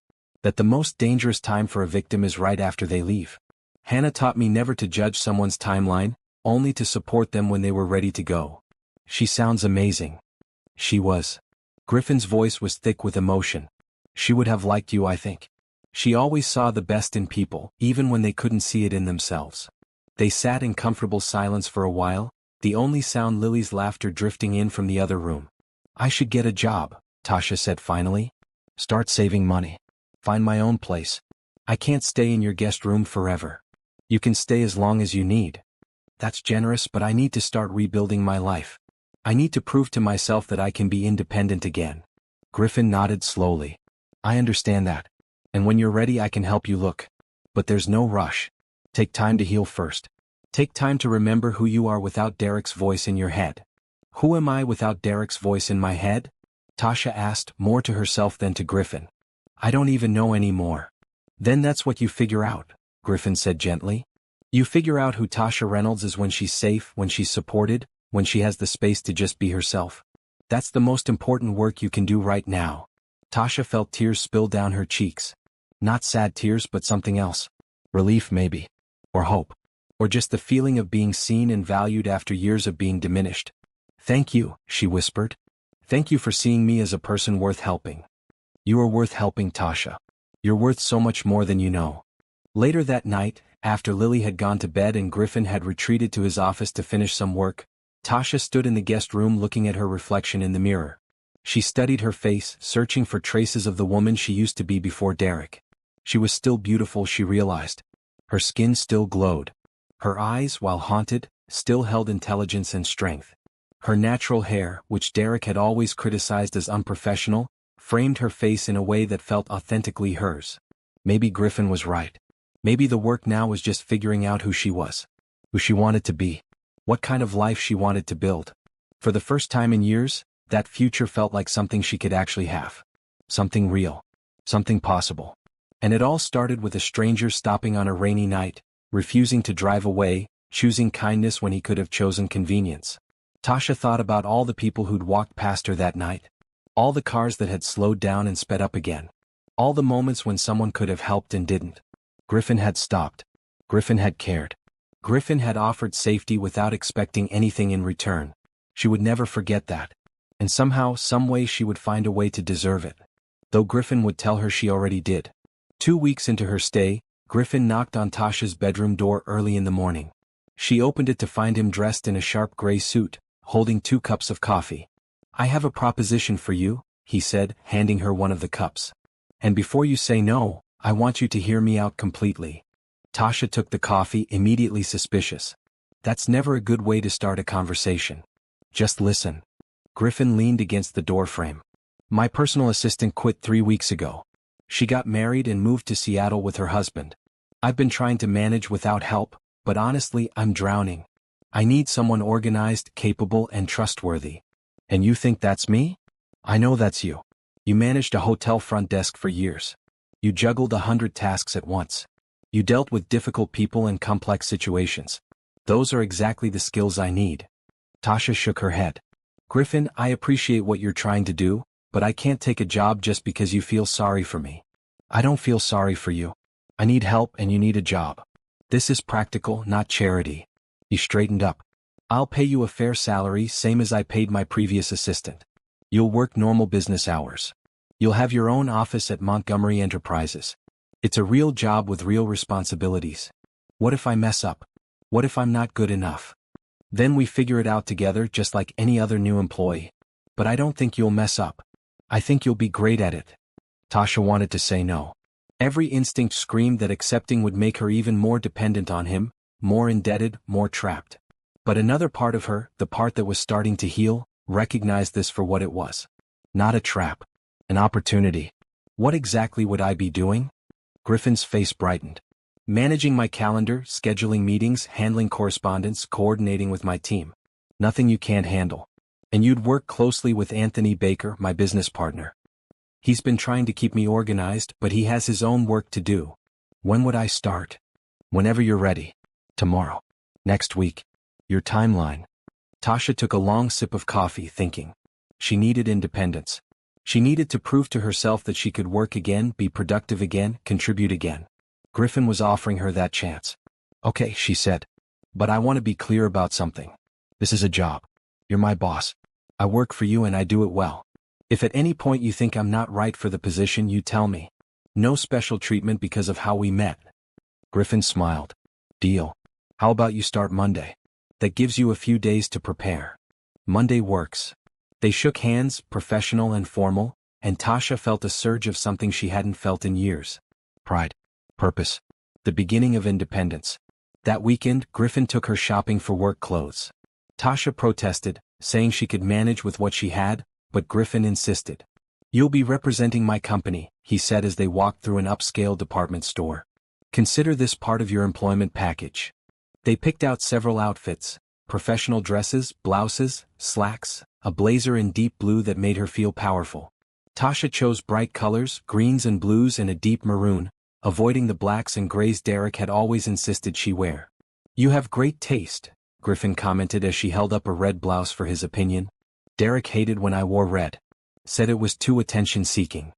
Speaker 1: That the most dangerous time for a victim is right after they leave. Hannah taught me never to judge someone's timeline, only to support them when they were ready to go. She sounds amazing. She was. Griffin's voice was thick with emotion. She would have liked you, I think. She always saw the best in people, even when they couldn't see it in themselves. They sat in comfortable silence for a while, the only sound Lily's laughter drifting in from the other room. I should get a job, Tasha said finally. Start saving money. Find my own place. I can't stay in your guest room forever. You can stay as long as you need. That's generous, but I need to start rebuilding my life. I need to prove to myself that I can be independent again. Griffin nodded slowly. I understand that. And when you're ready I can help you look. But there's no rush. Take time to heal first. Take time to remember who you are without Derek's voice in your head. Who am I without Derek's voice in my head? Tasha asked, more to herself than to Griffin. I don't even know anymore. Then that's what you figure out, Griffin said gently. You figure out who Tasha Reynolds is when she's safe, when she's supported, when she has the space to just be herself. That's the most important work you can do right now. Tasha felt tears spill down her cheeks. Not sad tears, but something else. Relief maybe. Or hope. Or just the feeling of being seen and valued after years of being diminished. Thank you, she whispered. Thank you for seeing me as a person worth helping. You are worth helping, Tasha. You're worth so much more than you know. Later that night, after Lily had gone to bed and Griffin had retreated to his office to finish some work, Tasha stood in the guest room looking at her reflection in the mirror. She studied her face, searching for traces of the woman she used to be before Derek. She was still beautiful, she realized. Her skin still glowed. Her eyes, while haunted, still held intelligence and strength. Her natural hair, which Derek had always criticized as unprofessional, framed her face in a way that felt authentically hers. Maybe Griffin was right. Maybe the work now was just figuring out who she was. Who she wanted to be. What kind of life she wanted to build. For the first time in years, that future felt like something she could actually have. Something real. Something possible. And it all started with a stranger stopping on a rainy night, refusing to drive away, choosing kindness when he could have chosen convenience. Tasha thought about all the people who'd walked past her that night. All the cars that had slowed down and sped up again. All the moments when someone could have helped and didn't. Griffin had stopped. Griffin had cared. Griffin had offered safety without expecting anything in return. She would never forget that. And somehow, some way she would find a way to deserve it. Though Griffin would tell her she already did. 2 weeks into her stay, Griffin knocked on Tasha's bedroom door early in the morning. She opened it to find him dressed in a sharp gray suit, holding 2 cups of coffee. I have a proposition for you, he said, handing her one of the cups. And before you say no, I want you to hear me out completely. Tasha took the coffee, immediately suspicious. That's never a good way to start a conversation. Just listen. Griffin leaned against the doorframe. My personal assistant quit 3 weeks ago. She got married and moved to Seattle with her husband. I've been trying to manage without help, but honestly, I'm drowning. I need someone organized, capable, and trustworthy. And you think that's me? I know that's you. You managed a hotel front desk for years. You juggled 100 tasks at once. You dealt with difficult people and complex situations. Those are exactly the skills I need. Tasha shook her head. Griffin, I appreciate what you're trying to do, but I can't take a job just because you feel sorry for me. I don't feel sorry for you. I need help and you need a job. This is practical, not charity. He straightened up. I'll pay you a fair salary, same as I paid my previous assistant. You'll work normal business hours. You'll have your own office at Montgomery Enterprises. It's a real job with real responsibilities. What if I mess up? What if I'm not good enough? Then we figure it out together just like any other new employee. But I don't think you'll mess up. I think you'll be great at it. Tasha wanted to say no. Every instinct screamed that accepting would make her even more dependent on him, more indebted, more trapped. But another part of her, the part that was starting to heal, recognized this for what it was. Not a trap. An opportunity. What exactly would I be doing? Griffin's face brightened. Managing my calendar, scheduling meetings, handling correspondence, coordinating with my team. Nothing you can't handle. And you'd work closely with Anthony Baker, my business partner. He's been trying to keep me organized, but he has his own work to do. When would I start? Whenever you're ready. Tomorrow. Next week. Your timeline. Tasha took a long sip of coffee, thinking. She needed independence. She needed to prove to herself that she could work again, be productive again, contribute again. Griffin was offering her that chance. Okay, she said. But I want to be clear about something. This is a job. You're my boss. I work for you and I do it well. If at any point you think I'm not right for the position, you tell me. No special treatment because of how we met. Griffin smiled. Deal. How about you start Monday? That gives you a few days to prepare. Monday works. They shook hands, professional and formal, and Tasha felt a surge of something she hadn't felt in years. Pride. Purpose. The beginning of independence. That weekend, Griffin took her shopping for work clothes. Tasha protested, saying she could manage with what she had, but Griffin insisted. You'll be representing my company, he said as they walked through an upscale department store. Consider this part of your employment package. They picked out several outfits, professional dresses, blouses, slacks, a blazer in deep blue that made her feel powerful. Tasha chose bright colors, greens and blues and a deep maroon, avoiding the blacks and grays Derek had always insisted she wear. You have great taste, Griffin commented as she held up a red blouse for his opinion. Derek hated when I wore red. Said it was too attention-seeking.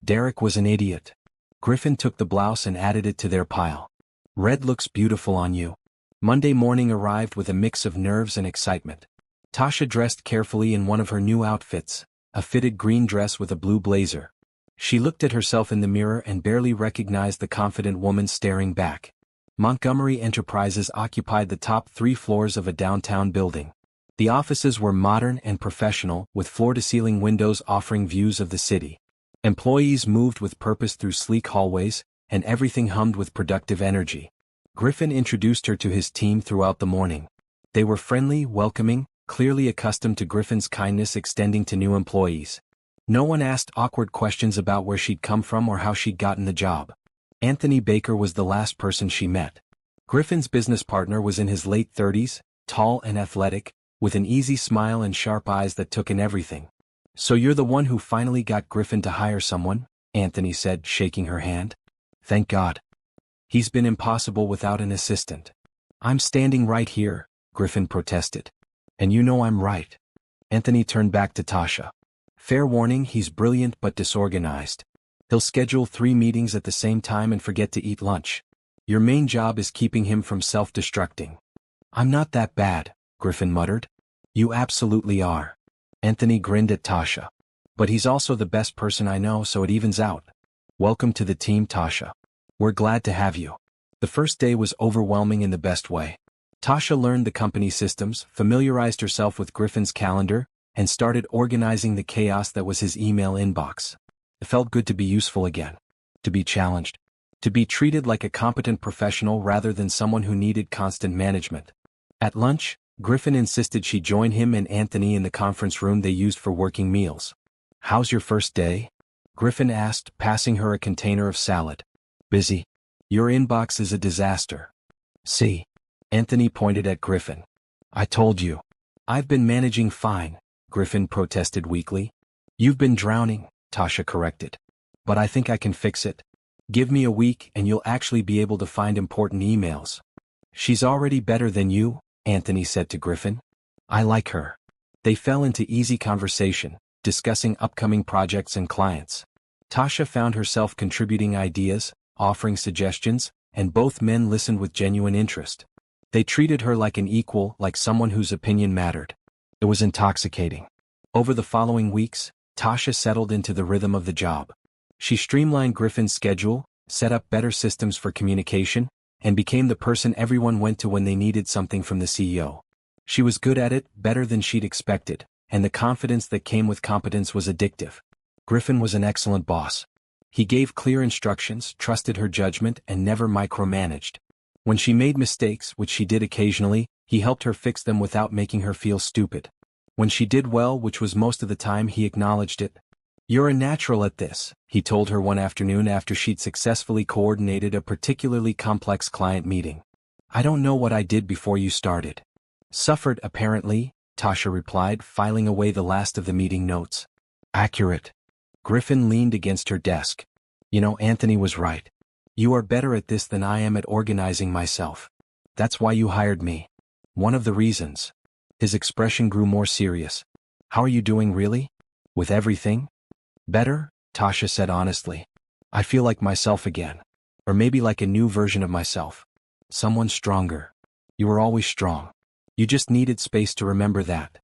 Speaker 1: Derek was an idiot. Griffin took the blouse and added it to their pile. Red looks beautiful on you. Monday morning arrived with a mix of nerves and excitement. Tasha dressed carefully in one of her new outfits, a fitted green dress with a blue blazer. She looked at herself in the mirror and barely recognized the confident woman staring back. Montgomery Enterprises occupied the top 3 floors of a downtown building. The offices were modern and professional, with floor-to-ceiling windows offering views of the city. Employees moved with purpose through sleek hallways, and everything hummed with productive energy. Griffin introduced her to his team throughout the morning. They were friendly, welcoming, clearly accustomed to Griffin's kindness extending to new employees. No one asked awkward questions about where she'd come from or how she'd gotten the job. Anthony Baker was the last person she met. Griffin's business partner was in his late 30s, tall and athletic, with an easy smile and sharp eyes that took in everything. So you're the one who finally got Griffin to hire someone? Anthony said, shaking her hand. Thank God. He's been impossible without an assistant. I'm standing right here, Griffin protested. And you know I'm right. Anthony turned back to Tasha. Fair warning, he's brilliant but disorganized. He'll schedule 3 meetings at the same time and forget to eat lunch. Your main job is keeping him from self-destructing. I'm not that bad, Griffin muttered. You absolutely are. Anthony grinned at Tasha. But he's also the best person I know, so it evens out. Welcome to the team, Tasha. We're glad to have you. The first day was overwhelming in the best way. Tasha learned the company systems, familiarized herself with Griffin's calendar, and started organizing the chaos that was his email inbox. It felt good to be useful again. To be challenged. To be treated like a competent professional rather than someone who needed constant management. At lunch, Griffin insisted she join him and Anthony in the conference room they used for working meals. "How's your first day?" Griffin asked, passing her a container of salad. "Busy. Your inbox is a disaster." "See?" Anthony pointed at Griffin. "I told you." "I've been managing fine," Griffin protested weakly. "You've been drowning," Tasha corrected. "But I think I can fix it. Give me a week and you'll actually be able to find important emails." "She's already better than you," Anthony said to Griffin. "I like her." They fell into easy conversation, discussing upcoming projects and clients. Tasha found herself contributing ideas, offering suggestions, and both men listened with genuine interest. They treated her like an equal, like someone whose opinion mattered. It was intoxicating. Over the following weeks, Tasha settled into the rhythm of the job. She streamlined Griffin's schedule, set up better systems for communication, and became the person everyone went to when they needed something from the CEO. She was good at it, better than she'd expected, and the confidence that came with competence was addictive. Griffin was an excellent boss. He gave clear instructions, trusted her judgment, and never micromanaged. When she made mistakes, which she did occasionally, he helped her fix them without making her feel stupid. When she did well, which was most of the time, he acknowledged it. "You're a natural at this," he told her one afternoon after she'd successfully coordinated a particularly complex client meeting. "I don't know what I did before you started." "Suffered, apparently," Tasha replied, filing away the last of the meeting notes. "Accurate." Griffin leaned against her desk. "You know, Anthony was right. You are better at this than I am at organizing myself. That's why you hired me." "One of the reasons." His expression grew more serious. "How are you doing really? With everything?" "Better," Tasha said honestly. "I feel like myself again. Or maybe like a new version of myself. Someone stronger. You were always strong. You just needed space to remember that."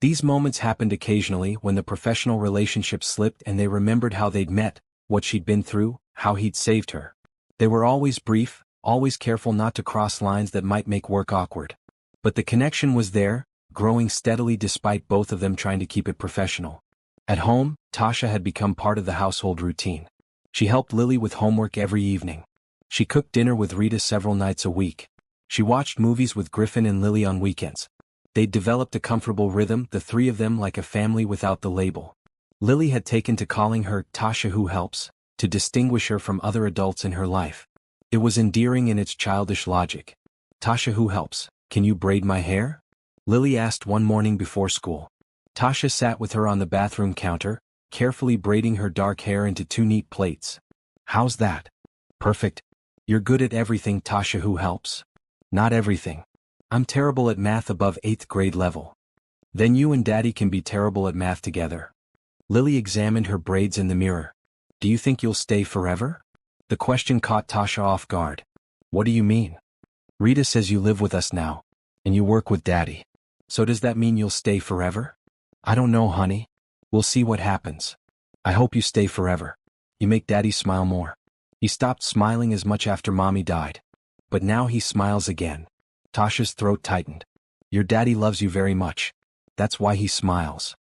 Speaker 1: These moments happened occasionally when the professional relationship slipped and they remembered how they'd met, what she'd been through, how he'd saved her. They were always brief, always careful not to cross lines that might make work awkward. But the connection was there, growing steadily despite both of them trying to keep it professional. At home, Tasha had become part of the household routine. She helped Lily with homework every evening. She cooked dinner with Rita several nights a week. She watched movies with Griffin and Lily on weekends. They'd developed a comfortable rhythm, the three of them like a family without the label. Lily had taken to calling her Tasha who helps, to distinguish her from other adults in her life. It was endearing in its childish logic. "Tasha who helps, can you braid my hair?" Lily asked one morning before school. Tasha sat with her on the bathroom counter, carefully braiding her dark hair into two neat plaits. "How's that?" "Perfect. You're good at everything, Tasha who helps." "Not everything. I'm terrible at math above 8th grade level." "Then you and Daddy can be terrible at math together." Lily examined her braids in the mirror. "Do you think you'll stay forever?" The question caught Tasha off guard. "What do you mean?" "Rita says you live with us now. And you work with Daddy. So does that mean you'll stay forever?" "I don't know, honey. We'll see what happens. I hope you stay forever. You make Daddy smile more." He stopped smiling as much after Mommy died. But now he smiles again. Tasha's throat tightened. "Your daddy loves you very much. That's why he smiles."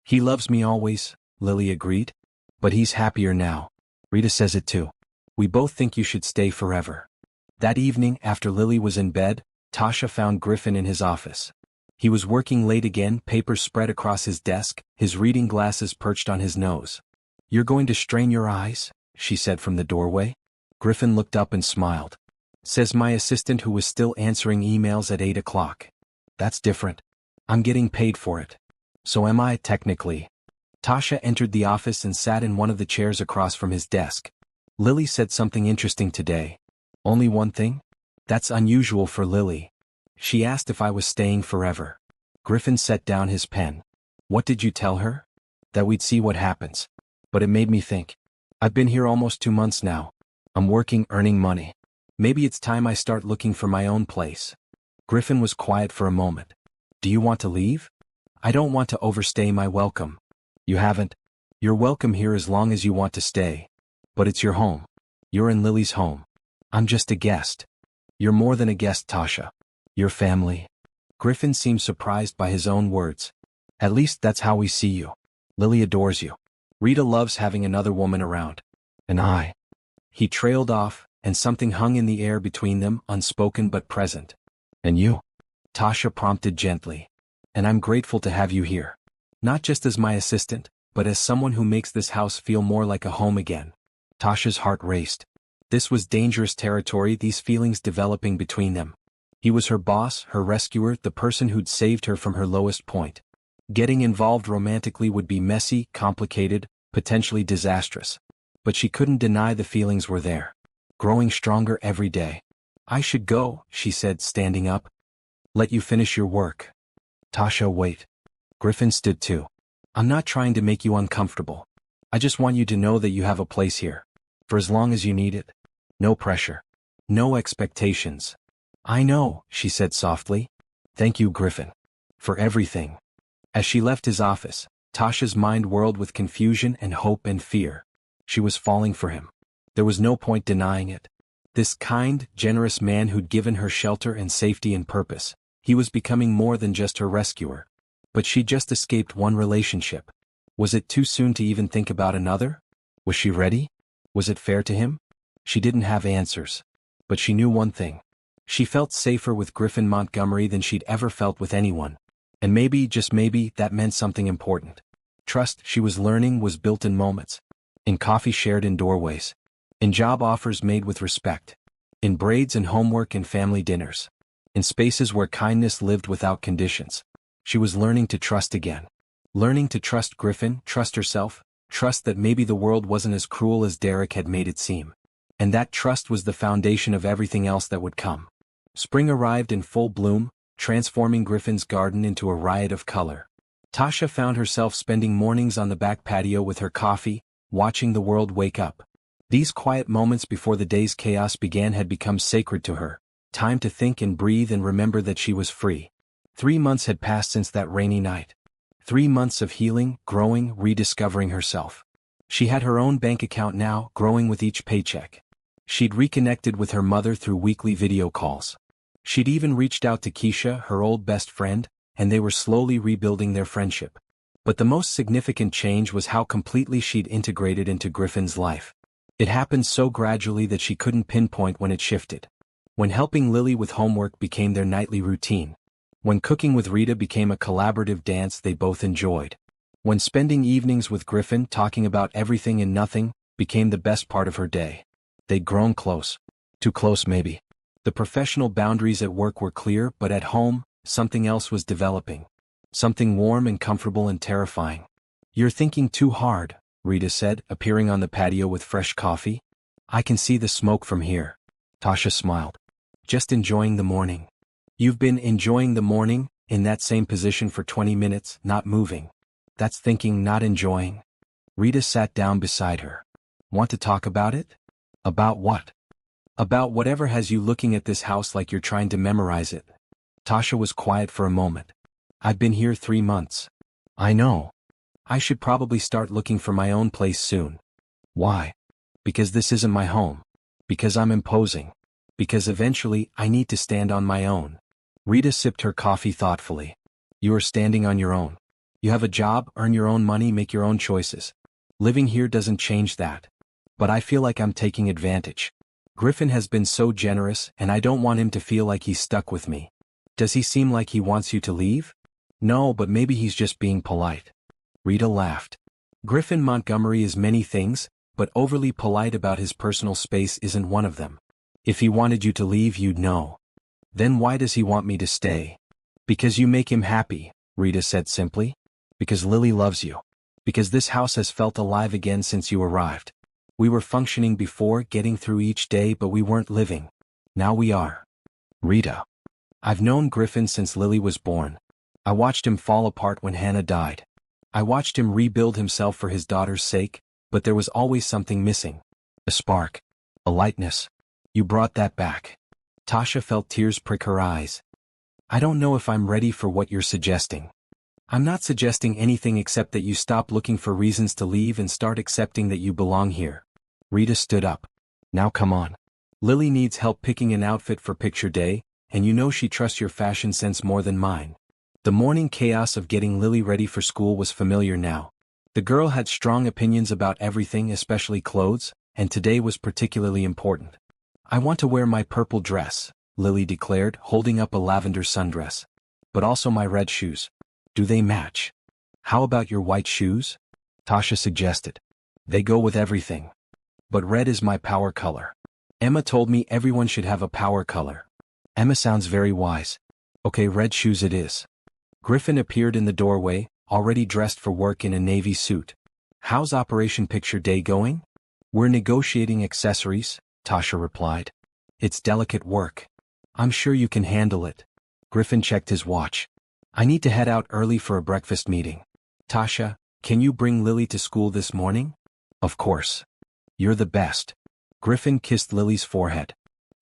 Speaker 1: "He loves me always," Lily agreed. "But he's happier now. Rita says it too. We both think you should stay forever." That evening, after Lily was in bed, Tasha found Griffin in his office. He was working late again, papers spread across his desk, his reading glasses perched on his nose. "You're going to strain your eyes?" she said from the doorway. Griffin looked up and smiled. "Says my assistant who was still answering emails at 8 o'clock. That's different. I'm getting paid for it. So am I, technically." Tasha entered the office and sat in one of the chairs across from his desk. "Lily said something interesting today." "Only one thing?" "That's unusual for Lily. She asked if I was staying forever." Griffin set down his pen. "What did you tell her?" "That we'd see what happens. But it made me think. I've been here almost 2 months now. I'm working, earning money. Maybe it's time I start looking for my own place." Griffin was quiet for a moment. "Do you want to leave?" "I don't want to overstay my welcome." "You haven't. You're welcome here as long as you want to stay. But it's your home. You're in Lily's home. I'm just a guest." "You're more than a guest, Tasha. Your family." Griffin seemed surprised by his own words. "At least that's how we see you. Lily adores you. Rita loves having another woman around. And I." He trailed off, and something hung in the air between them, unspoken but present. "And you?" Tasha prompted gently. "And I'm grateful to have you here. Not just as my assistant, but as someone who makes this house feel more like a home again." Tasha's heart raced. This was dangerous territory, these feelings developing between them. He was her boss, her rescuer, the person who'd saved her from her lowest point. Getting involved romantically would be messy, complicated, potentially disastrous. But she couldn't deny the feelings were there. Growing stronger every day. "I should go," she said, standing up. "Let you finish your work." "Tasha, wait." Griffin stood too. "I'm not trying to make you uncomfortable. I just want you to know that you have a place here. For as long as you need it. No pressure. No expectations." "I know," she said softly. "Thank you, Griffin. For everything." As she left his office, Tasha's mind whirled with confusion and hope and fear. She was falling for him. There was no point denying it. This kind, generous man who'd given her shelter and safety and purpose. He was becoming more than just her rescuer. But she'd just escaped one relationship. Was it too soon to even think about another? Was she ready? Was it fair to him? She didn't have answers. But she knew one thing. She felt safer with Griffin Montgomery than she'd ever felt with anyone. And maybe, just maybe, that meant something important. Trust, she was learning, was built in moments. In coffee shared in doorways. In job offers made with respect. In braids and homework and family dinners. In spaces where kindness lived without conditions. She was learning to trust again. Learning to trust Griffin, trust herself, trust that maybe the world wasn't as cruel as Derek had made it seem. And that trust was the foundation of everything else that would come. Spring arrived in full bloom, transforming Griffin's garden into a riot of color. Tasha found herself spending mornings on the back patio with her coffee, watching the world wake up. These quiet moments before the day's chaos began had become sacred to her, time to think and breathe and remember that she was free. 3 months had passed since that rainy night. 3 months of healing, growing, rediscovering herself. She had her own bank account now, growing with each paycheck. She'd reconnected with her mother through weekly video calls. She'd even reached out to Keisha, her old best friend, and they were slowly rebuilding their friendship. But the most significant change was how completely she'd integrated into Griffin's life. It happened so gradually that she couldn't pinpoint when it shifted. When helping Lily with homework became their nightly routine. When cooking with Rita became a collaborative dance they both enjoyed. When spending evenings with Griffin talking about everything and nothing became the best part of her day. They'd grown close. Too close maybe. The professional boundaries at work were clear, but at home, something else was developing. Something warm and comfortable and terrifying. "You're thinking too hard," Rita said, appearing on the patio with fresh coffee. "I can see the smoke from here." Tasha smiled. "Just enjoying the morning." "You've been enjoying the morning, in that same position for 20 minutes, not moving." "That's thinking, not enjoying." Rita sat down beside her. "Want to talk about it?" "About what?" "About whatever has you looking at this house like you're trying to memorize it." Tasha was quiet for a moment. "I've been here 3 months." "I know. I should probably start looking for my own place soon." "Why?" "Because this isn't my home. Because I'm imposing. Because eventually, I need to stand on my own." Rita sipped her coffee thoughtfully. "You are standing on your own. You have a job, earn your own money, make your own choices. Living here doesn't change that. But I feel like I'm taking advantage. Griffin has been so generous, and I don't want him to feel like he's stuck with me." "Does he seem like he wants you to leave?" "No, but maybe he's just being polite." Rita laughed. "Griffin Montgomery is many things, but overly polite about his personal space isn't one of them. If he wanted you to leave, you'd know." "Then why does he want me to stay?" "Because you make him happy," Rita said simply. "Because Lily loves you. Because this house has felt alive again since you arrived. We were functioning before, getting through each day, but we weren't living. Now we are." "Rita. I've known Griffin since Lily was born. I watched him fall apart when Hannah died. I watched him rebuild himself for his daughter's sake, but there was always something missing. A spark. A lightness. You brought that back." Tasha felt tears prick her eyes. "I don't know if I'm ready for what you're suggesting." "I'm not suggesting anything except that you stop looking for reasons to leave and start accepting that you belong here." Rita stood up. "Now come on. Lily needs help picking an outfit for picture day, and you know she trusts your fashion sense more than mine." The morning chaos of getting Lily ready for school was familiar now. The girl had strong opinions about everything, especially clothes, and today was particularly important. I want to wear my purple dress, Lily declared, holding up a lavender sundress. But also my red shoes. Do they match? How about your white shoes? Tasha suggested. They go with everything. But red is my power color. Emma told me everyone should have a power color. Emma sounds very wise. Okay, red shoes it is. Griffin appeared in the doorway, already dressed for work in a navy suit. How's Operation Picture Day going? We're negotiating accessories, Tasha replied. It's delicate work. I'm sure you can handle it. Griffin checked his watch. I need to head out early for a breakfast meeting. Tasha, can you bring Lily to school this morning? Of course. You're the best. Griffin kissed Lily's forehead.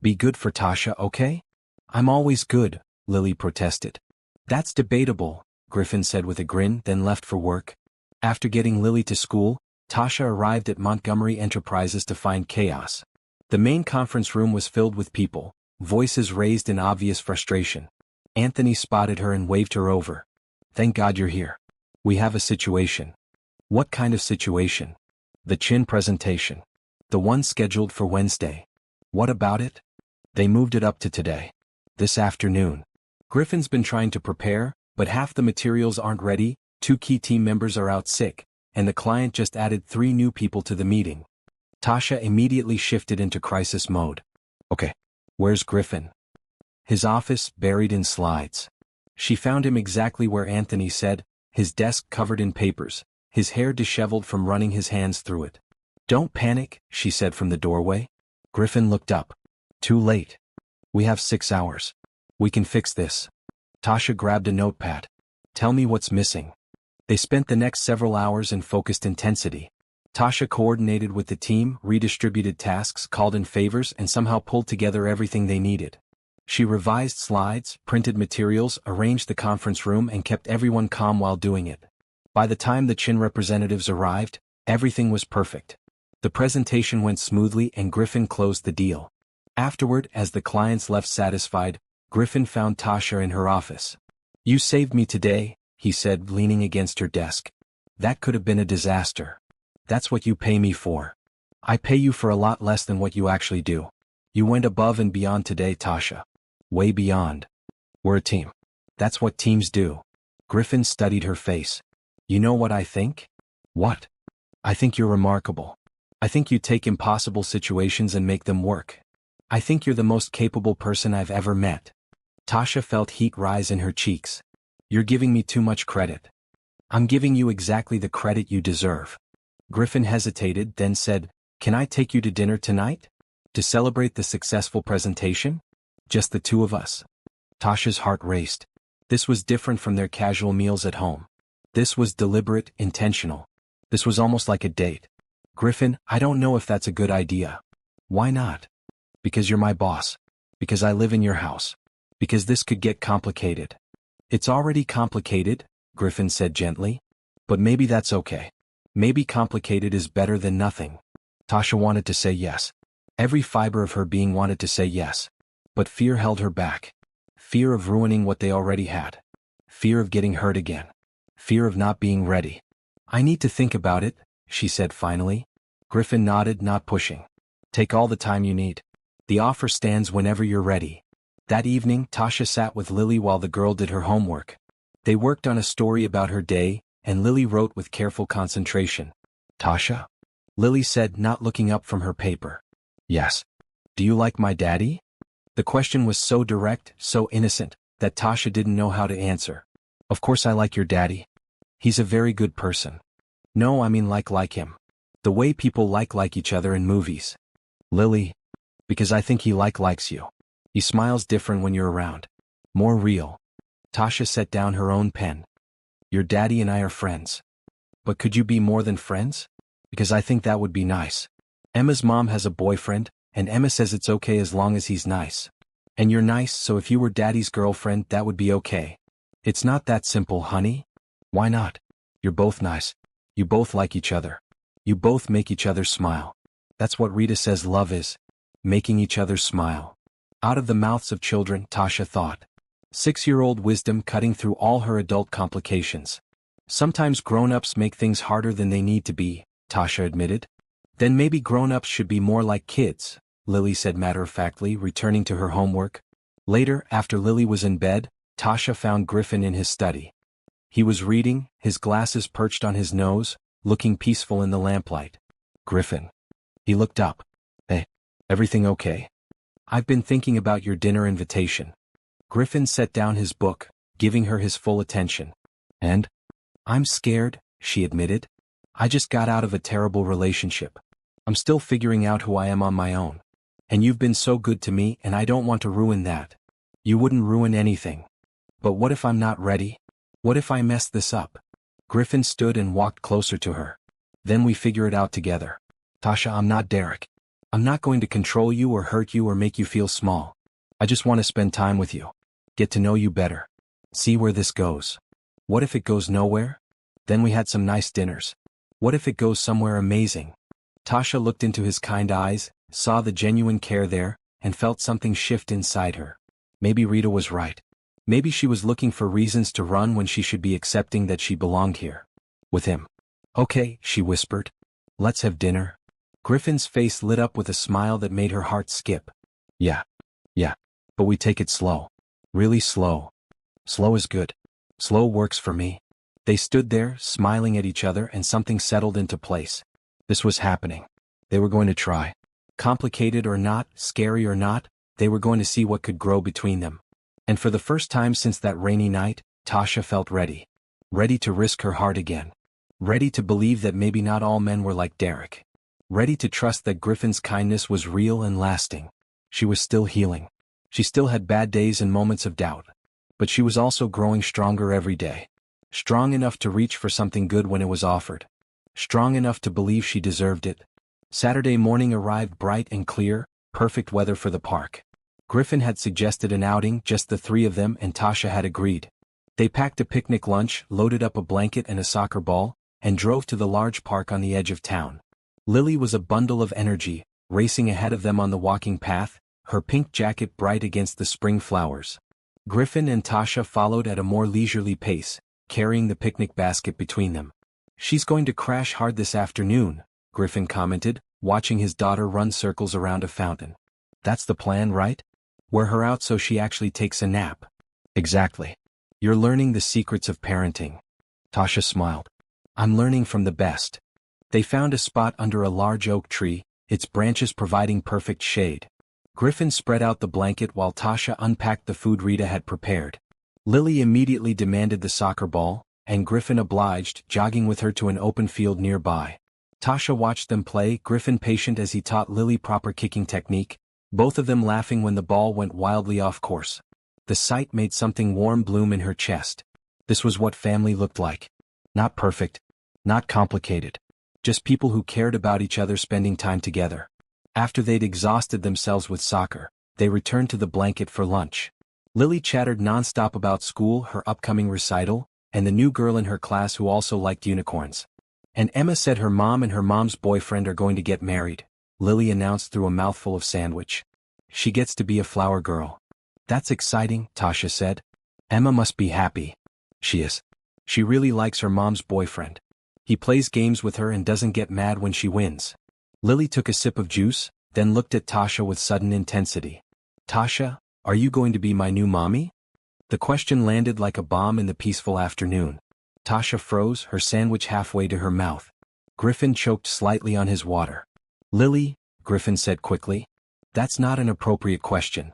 Speaker 1: Be good for Tasha, okay? I'm always good, Lily protested. That's debatable, Griffin said with a grin, then left for work. After getting Lily to school, Tasha arrived at Montgomery Enterprises to find chaos. The main conference room was filled with people, voices raised in obvious frustration. Anthony spotted her and waved her over. Thank God you're here. We have a situation. What kind of situation? The Chin presentation. The one scheduled for Wednesday. What about it? They moved it up to today. This afternoon. Griffin's been trying to prepare, but half the materials aren't ready, 2 key team members are out sick, and the client just added 3 new people to the meeting. Tasha immediately shifted into crisis mode. Okay. Where's Griffin? His office, buried in slides. She found him exactly where Anthony said, his desk covered in papers, his hair disheveled from running his hands through it. Don't panic, she said from the doorway. Griffin looked up. Too late. We have 6 hours. We can fix this. Tasha grabbed a notepad. Tell me what's missing. They spent the next several hours in focused intensity. Tasha coordinated with the team, redistributed tasks, called in favors, and somehow pulled together everything they needed. She revised slides, printed materials, arranged the conference room, and kept everyone calm while doing it. By the time the Chin representatives arrived, everything was perfect. The presentation went smoothly and Griffin closed the deal. Afterward, as the clients left satisfied, Griffin found Tasha in her office. You saved me today, he said, leaning against her desk. That could have been a disaster. That's what you pay me for. I pay you for a lot less than what you actually do. You went above and beyond today, Tasha. Way beyond. We're a team. That's what teams do. Griffin studied her face. You know what I think? What? I think you're remarkable. I think you take impossible situations and make them work. I think you're the most capable person I've ever met. Tasha felt heat rise in her cheeks. You're giving me too much credit. I'm giving you exactly the credit you deserve. Griffin hesitated, then said, Can I take you to dinner tonight? To celebrate the successful presentation? Just the 2 of us. Tasha's heart raced. This was different from their casual meals at home. This was deliberate, intentional. This was almost like a date. Griffin, I don't know if that's a good idea. Why not? Because you're my boss. Because I live in your house. Because this could get complicated. It's already complicated, Griffin said gently. But maybe that's okay. Maybe complicated is better than nothing. Tasha wanted to say yes. Every fiber of her being wanted to say yes. But fear held her back. Fear of ruining what they already had. Fear of getting hurt again. Fear of not being ready. I need to think about it, she said finally. Griffin nodded, not pushing. Take all the time you need. The offer stands whenever you're ready. That evening, Tasha sat with Lily while the girl did her homework. They worked on a story about her day, and Lily wrote with careful concentration. Tasha? Lily said, not looking up from her paper. Yes. Do you like my daddy? The question was so direct, so innocent, that Tasha didn't know how to answer. Of course I like your daddy. He's a very good person. No, I mean like him. The way people like each other in movies. Lily. Because I think he likes you. He smiles different when you're around. More real. Tasha set down her own pen. Your daddy and I are friends. But could you be more than friends? Because I think that would be nice. Emma's mom has a boyfriend, and Emma says it's okay as long as he's nice. And you're nice, so if you were daddy's girlfriend, that would be okay. It's not that simple, honey. Why not? You're both nice. You both like each other. You both make each other smile. That's what Rita says love is. Making each other smile. Out of the mouths of children, Tasha thought. 6-year-old wisdom cutting through all her adult complications. Sometimes grown-ups make things harder than they need to be, Tasha admitted. Then maybe grown-ups should be more like kids, Lily said matter-of-factly, returning to her homework. Later, after Lily was in bed, Tasha found Griffin in his study. He was reading, his glasses perched on his nose, looking peaceful in the lamplight. Griffin. He looked up. Hey, everything okay? I've been thinking about your dinner invitation. Griffin set down his book, giving her his full attention. And? I'm scared, she admitted. I just got out of a terrible relationship. I'm still figuring out who I am on my own. And you've been so good to me, and I don't want to ruin that. You wouldn't ruin anything. But what if I'm not ready? What if I mess this up? Griffin stood and walked closer to her. Then we figure it out together. Tasha, I'm not Derek. I'm not going to control you or hurt you or make you feel small. I just want to spend time with you. Get to know you better. See where this goes. What if it goes nowhere? Then we had some nice dinners. What if it goes somewhere amazing? Tasha looked into his kind eyes, saw the genuine care there, and felt something shift inside her. Maybe Rita was right. Maybe she was looking for reasons to run when she should be accepting that she belonged here. With him. Okay, she whispered. Let's have dinner. Griffin's face lit up with a smile that made her heart skip. Yeah. But we take it slow. Really slow. Slow is good. Slow works for me. They stood there, smiling at each other, and something settled into place. This was happening. They were going to try. Complicated or not, scary or not, they were going to see what could grow between them. And for the first time since that rainy night, Tasha felt ready. Ready to risk her heart again. Ready to believe that maybe not all men were like Derek. Ready to trust that Griffin's kindness was real and lasting. She was still healing. She still had bad days and moments of doubt. But she was also growing stronger every day. Strong enough to reach for something good when it was offered. Strong enough to believe she deserved it. Saturday morning arrived bright and clear, perfect weather for the park. Griffin had suggested an outing, just the three of them, and Tasha had agreed. They packed a picnic lunch, loaded up a blanket and a soccer ball, and drove to the large park on the edge of town. Lily was a bundle of energy, racing ahead of them on the walking path, her pink jacket bright against the spring flowers. Griffin and Tasha followed at a more leisurely pace, carrying the picnic basket between them. She's going to crash hard this afternoon, Griffin commented, watching his daughter run circles around a fountain. That's the plan, right? Wear her out so she actually takes a nap. Exactly. You're learning the secrets of parenting. Tasha smiled. I'm learning from the best. They found a spot under a large oak tree, its branches providing perfect shade. Griffin spread out the blanket while Tasha unpacked the food Rita had prepared. Lily immediately demanded the soccer ball, and Griffin obliged, jogging with her to an open field nearby. Tasha watched them play, Griffin patient as he taught Lily proper kicking technique, both of them laughing when the ball went wildly off course. The sight made something warm bloom in her chest. This was what family looked like. Not perfect. Not complicated. Just people who cared about each other spending time together. After they'd exhausted themselves with soccer, they returned to the blanket for lunch. Lily chattered nonstop about school, her upcoming recital, and the new girl in her class who also liked unicorns. And Emma said her mom and her mom's boyfriend are going to get married, Lily announced through a mouthful of sandwich. She gets to be a flower girl. That's exciting, Tasha said. Emma must be happy. She is. She really likes her mom's boyfriend. He plays games with her and doesn't get mad when she wins. Lily took a sip of juice, then looked at Tasha with sudden intensity. Tasha, are you going to be my new mommy? The question landed like a bomb in the peaceful afternoon. Tasha froze, her sandwich halfway to her mouth. Griffin choked slightly on his water. Lily, Griffin said quickly. That's not an appropriate question.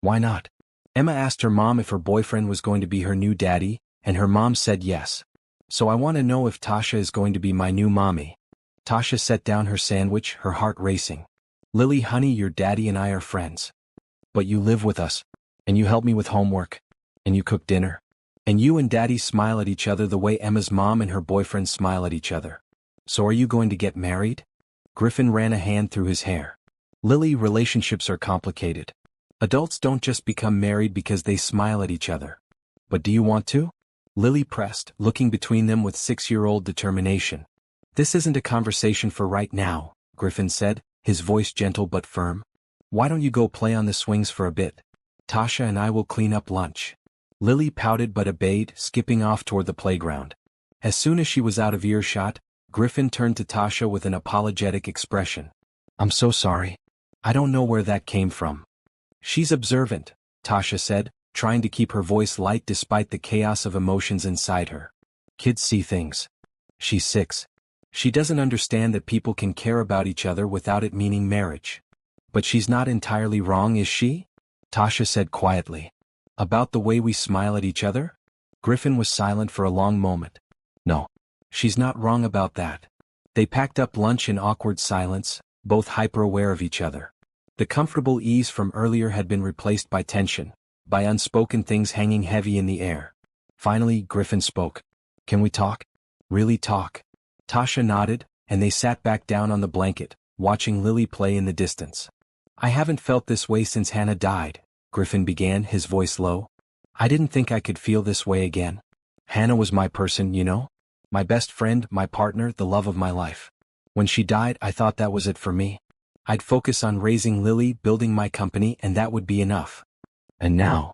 Speaker 1: Why not? Emma asked her mom if her boyfriend was going to be her new daddy, and her mom said yes. So I want to know if Tasha is going to be my new mommy. Tasha set down her sandwich, her heart racing. Lily, honey, your daddy and I are friends. But you live with us. And you help me with homework. And you cook dinner. And you and daddy smile at each other the way Emma's mom and her boyfriend smile at each other. So are you going to get married? Griffin ran a hand through his hair. Lily, relationships are complicated. Adults don't just become married because they smile at each other. But do you want to? Lily pressed, looking between them with 6-year-old determination. This isn't a conversation for right now, Griffin said, his voice gentle but firm. Why don't you go play on the swings for a bit? Tasha and I will clean up lunch. Lily pouted but obeyed, skipping off toward the playground. As soon as she was out of earshot, Griffin turned to Tasha with an apologetic expression. I'm so sorry. I don't know where that came from. She's observant, Tasha said, trying to keep her voice light despite the chaos of emotions inside her. Kids see things. She's 6. She doesn't understand that people can care about each other without it meaning marriage. But she's not entirely wrong, is she? Tasha said quietly. About the way we smile at each other? Griffin was silent for a long moment. No. She's not wrong about that. They packed up lunch in awkward silence, both hyper-aware of each other. The comfortable ease from earlier had been replaced by tension, by unspoken things hanging heavy in the air. Finally, Griffin spoke. Can we talk? Really talk? Tasha nodded, and they sat back down on the blanket, watching Lily play in the distance. I haven't felt this way since Hannah died, Griffin began, his voice low. I didn't think I could feel this way again. Hannah was my person, you know? My best friend, my partner, the love of my life. When she died, I thought that was it for me. I'd focus on raising Lily, building my company, and that would be enough. And now?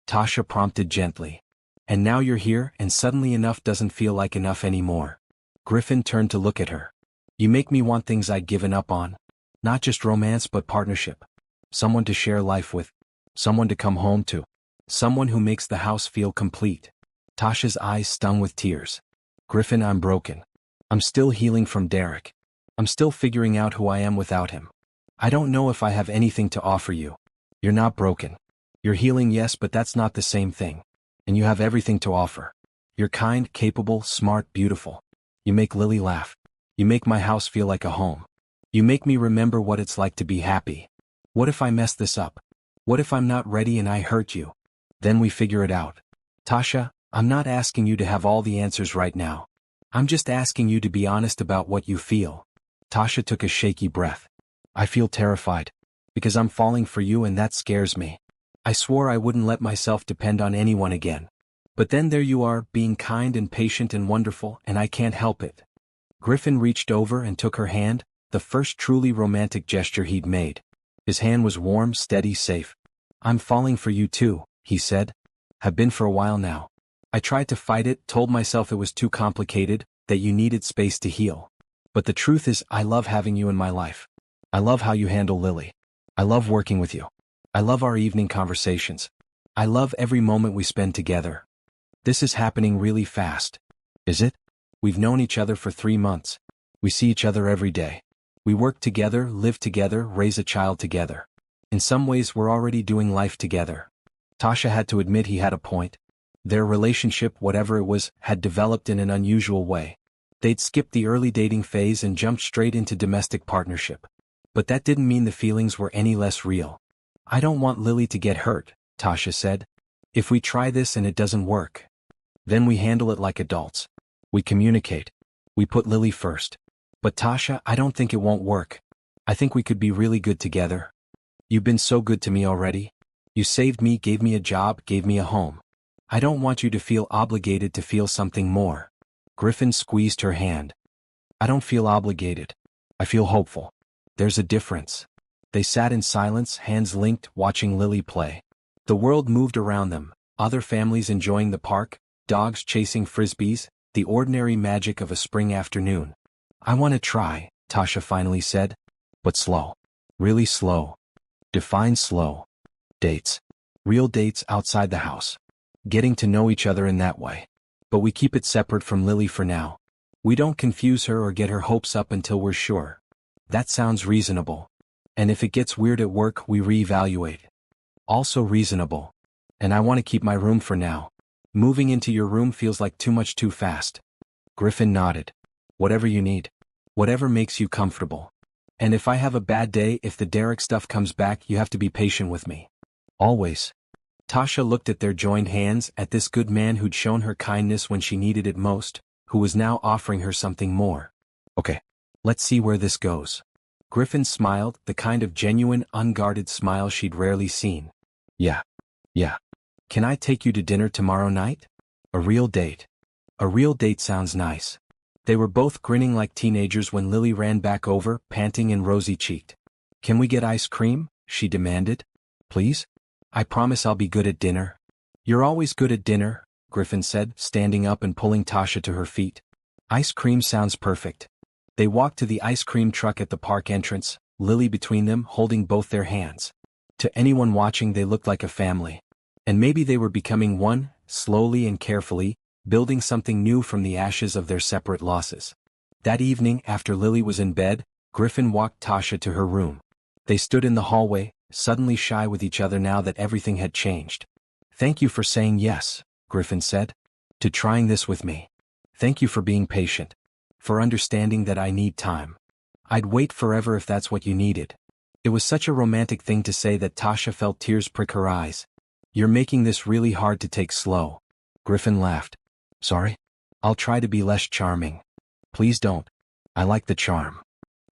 Speaker 1: Tasha prompted gently. And now you're here, and suddenly enough doesn't feel like enough anymore. Griffin turned to look at her. You make me want things I'd given up on. Not just romance but partnership. Someone to share life with. Someone to come home to. Someone who makes the house feel complete. Tasha's eyes stung with tears. Griffin, I'm broken. I'm still healing from Derek. I'm still figuring out who I am without him. I don't know if I have anything to offer you. You're not broken. You're healing, yes, but that's not the same thing. And you have everything to offer. You're kind, capable, smart, beautiful. You make Lily laugh. You make my house feel like a home. You make me remember what it's like to be happy. What if I mess this up? What if I'm not ready and I hurt you? Then we figure it out. Tasha, I'm not asking you to have all the answers right now. I'm just asking you to be honest about what you feel. Tasha took a shaky breath. I feel terrified. Because I'm falling for you and that scares me. I swore I wouldn't let myself depend on anyone again. But then there you are, being kind and patient and wonderful, and I can't help it. Griffin reached over and took her hand, the first truly romantic gesture he'd made. His hand was warm, steady, safe. I'm falling for you too, he said. Have been for a while now. I tried to fight it, told myself it was too complicated, that you needed space to heal. But the truth is, I love having you in my life. I love how you handle Lily. I love working with you. I love our evening conversations. I love every moment we spend together. This is happening really fast. Is it? We've known each other for 3 months. We see each other every day. We work together, live together, raise a child together. In some ways we're already doing life together. Tasha had to admit he had a point. Their relationship, whatever it was, had developed in an unusual way. They'd skipped the early dating phase and jumped straight into domestic partnership. But that didn't mean the feelings were any less real. I don't want Lily to get hurt, Tasha said. If we try this and it doesn't work, then we handle it like adults. We communicate. We put Lily first. But Tasha, I don't think it won't work. I think we could be really good together. You've been so good to me already. You saved me, gave me a job, gave me a home. I don't want you to feel obligated to feel something more. Griffin squeezed her hand. I don't feel obligated. I feel hopeful. There's a difference. They sat in silence, hands linked, watching Lily play. The world moved around them, other families enjoying the park, dogs chasing frisbees, the ordinary magic of a spring afternoon. I want to try, Tasha finally said. But slow. Really slow. Define slow. Dates. Real dates outside the house. Getting to know each other in that way. But we keep it separate from Lily for now. We don't confuse her or get her hopes up until we're sure. That sounds reasonable. And if it gets weird at work, we reevaluate. Also reasonable. And I want to keep my room for now. Moving into your room feels like too much too fast. Griffin nodded. Whatever you need. Whatever makes you comfortable. And if I have a bad day, if the Derek stuff comes back, you have to be patient with me. Always. Tasha looked at their joined hands, at this good man who'd shown her kindness when she needed it most, who was now offering her something more. Okay. Let's see where this goes. Griffin smiled, the kind of genuine, unguarded smile she'd rarely seen. Yeah. Can I take you to dinner tomorrow night? A real date. A real date sounds nice. They were both grinning like teenagers when Lily ran back over, panting and rosy-cheeked. Can we get ice cream? She demanded. Please? I promise I'll be good at dinner. You're always good at dinner, Griffin said, standing up and pulling Tasha to her feet. Ice cream sounds perfect. They walked to the ice cream truck at the park entrance, Lily between them holding both their hands. To anyone watching they looked like a family. And maybe they were becoming one, slowly and carefully, building something new from the ashes of their separate losses. That evening, after Lily was in bed, Griffin walked Tasha to her room. They stood in the hallway, suddenly shy with each other now that everything had changed. "Thank you for saying yes," Griffin said. "To trying this with me. Thank you for being patient. For understanding that I need time. I'd wait forever if that's what you needed." It was such a romantic thing to say that Tasha felt tears prick her eyes. "You're making this really hard to take slow." Griffin laughed. "Sorry? I'll try to be less charming." "Please don't. I like the charm."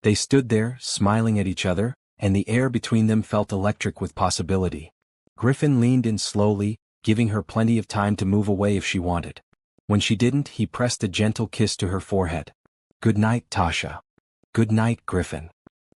Speaker 1: They stood there, smiling at each other, and the air between them felt electric with possibility. Griffin leaned in slowly, giving her plenty of time to move away if she wanted. When she didn't, he pressed a gentle kiss to her forehead. "Good night, Tasha." "Good night, Griffin."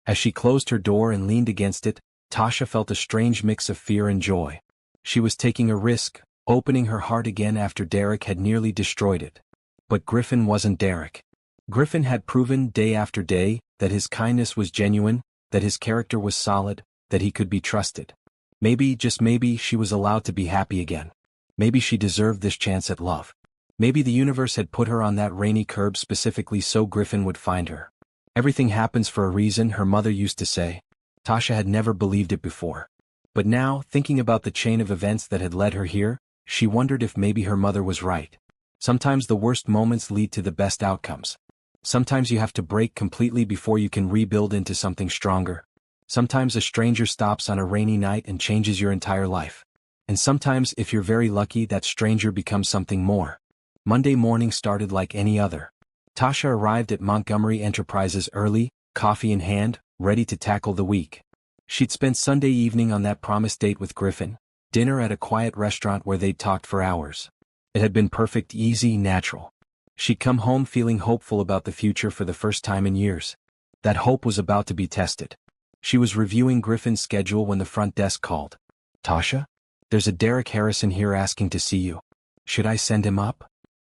Speaker 1: As she closed her door and leaned against it, Tasha felt a strange mix of fear and joy. She was taking a risk, opening her heart again after Derek had nearly destroyed it. But Griffin wasn't Derek. Griffin had proven day after day that his kindness was genuine, that his character was solid, that he could be trusted. Maybe, just maybe, she was allowed to be happy again. Maybe she deserved this chance at love. Maybe the universe had put her on that rainy curb specifically so Griffin would find her. Everything happens for a reason, her mother used to say. Tasha had never believed it before. But now, thinking about the chain of events that had led her here, she wondered if maybe her mother was right. Sometimes the worst moments lead to the best outcomes. Sometimes you have to break completely before you can rebuild into something stronger. Sometimes a stranger stops on a rainy night and changes your entire life. And sometimes, if you're very lucky, that stranger becomes something more. Monday morning started like any other. Tasha arrived at Montgomery Enterprises early, coffee in hand, ready to tackle the week. She'd spent Sunday evening on that promised date with Griffin, dinner at a quiet restaurant where they'd talked for hours. It had been perfect, easy, natural. She'd come home feeling hopeful about the future for the first time in years. That hope was about to be tested. She was reviewing Griffin's schedule when the front desk called. "Tasha? There's a Derek Harrison here asking to see you. Should I send him up?"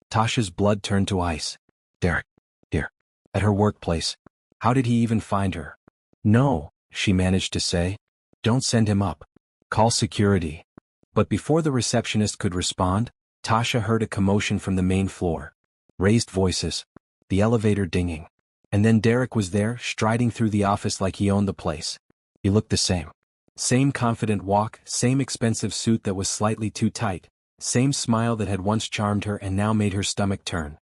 Speaker 1: Tasha's blood turned to ice. "Derek? Here. At her workplace. How did he even find her?" "No," she managed to say. "Don't send him up. Call security." But before the receptionist could respond, Tasha heard a commotion from the main floor. Raised voices. The elevator dinging. And then Derek was there, striding through the office like he owned the place. He looked the same. Same confident walk, same expensive suit that was slightly too tight, same smile that had once charmed her and now made her stomach turn.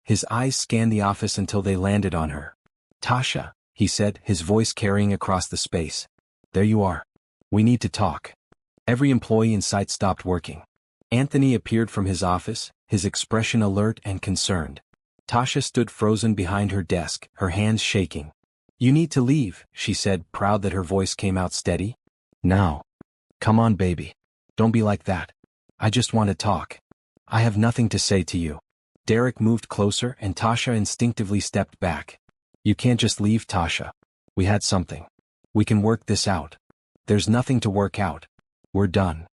Speaker 1: His eyes scanned the office until they landed on her. "Tasha," he said, his voice carrying across the space. "There you are. We need to talk." Every employee in sight stopped working. Anthony appeared from his office, his expression alert and concerned. Tasha stood frozen behind her desk, her hands shaking. "You need to leave," she said, proud that her voice came out steady. "Now. Come on, baby. Don't be like that. I just want to talk. I have nothing to say to you." Derek moved closer and Tasha instinctively stepped back. "You can't just leave, Tasha. We had something. We can work this out." "There's nothing to work out. We're done."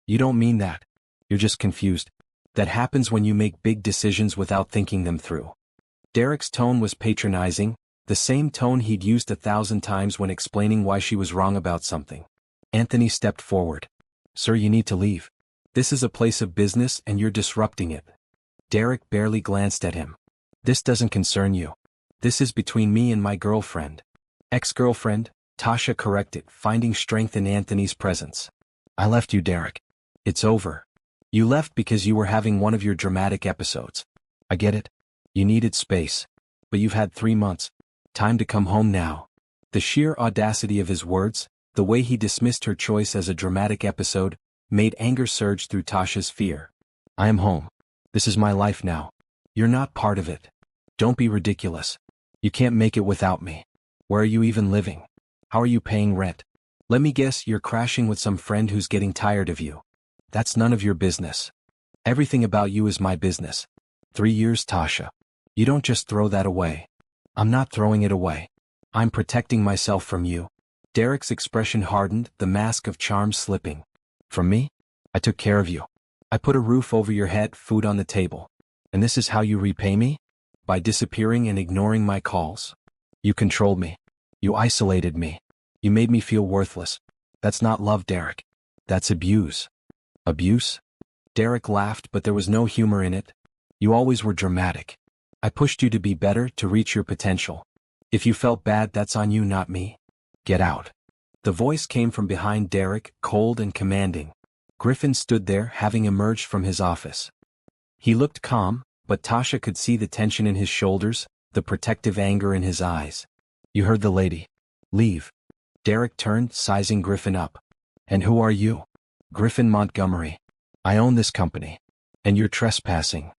Speaker 1: "You don't mean that. You're just confused. That happens when you make big decisions without thinking them through." Derek's tone was patronizing, the same tone he'd used 1,000 times when explaining why she was wrong about something. Anthony stepped forward. "Sir, you need to leave. This is a place of business and you're disrupting it." Derek barely glanced at him. "This doesn't concern you. This is between me and my girlfriend." "Ex-girlfriend," Tasha corrected, finding strength in Anthony's presence. "I left you, Derek. It's over. You left because you were having one of your dramatic episodes. I get it. You needed space. But you've had 3 months. Time to come home now." The sheer audacity of his words, the way he dismissed her choice as a dramatic episode, made anger surge through Tasha's fear. "I am home. This is my life now. You're not part of it. Don't be ridiculous. You can't make it without me. Where are you even living? How are you paying rent? Let me guess, you're crashing with some friend who's getting tired of you. That's none of your business. Everything about you is my business. 3 years, Tasha. You don't just throw that away." "I'm not throwing it away. I'm protecting myself from you." Derek's expression hardened, the mask of charm slipping. "From me? I took care of you. I put a roof over your head, food on the table. And this is how you repay me? by disappearing and ignoring my calls. You controlled me. You isolated me. You made me feel worthless. That's not love, Derek. That's abuse. Abuse? Derek laughed, but there was no humor in it. You always were dramatic. I pushed you to be better, to reach your potential. If you felt bad, that's on you, not me. Get out. The voice came from behind Derek, cold and commanding. Griffin stood there, having emerged from his office. He looked calm, but Tasha could see the tension in his shoulders, the protective anger in his eyes. You heard the lady. Leave. Derek turned, sizing Griffin up. And who are you? Griffin Montgomery. I own this company. And you're trespassing.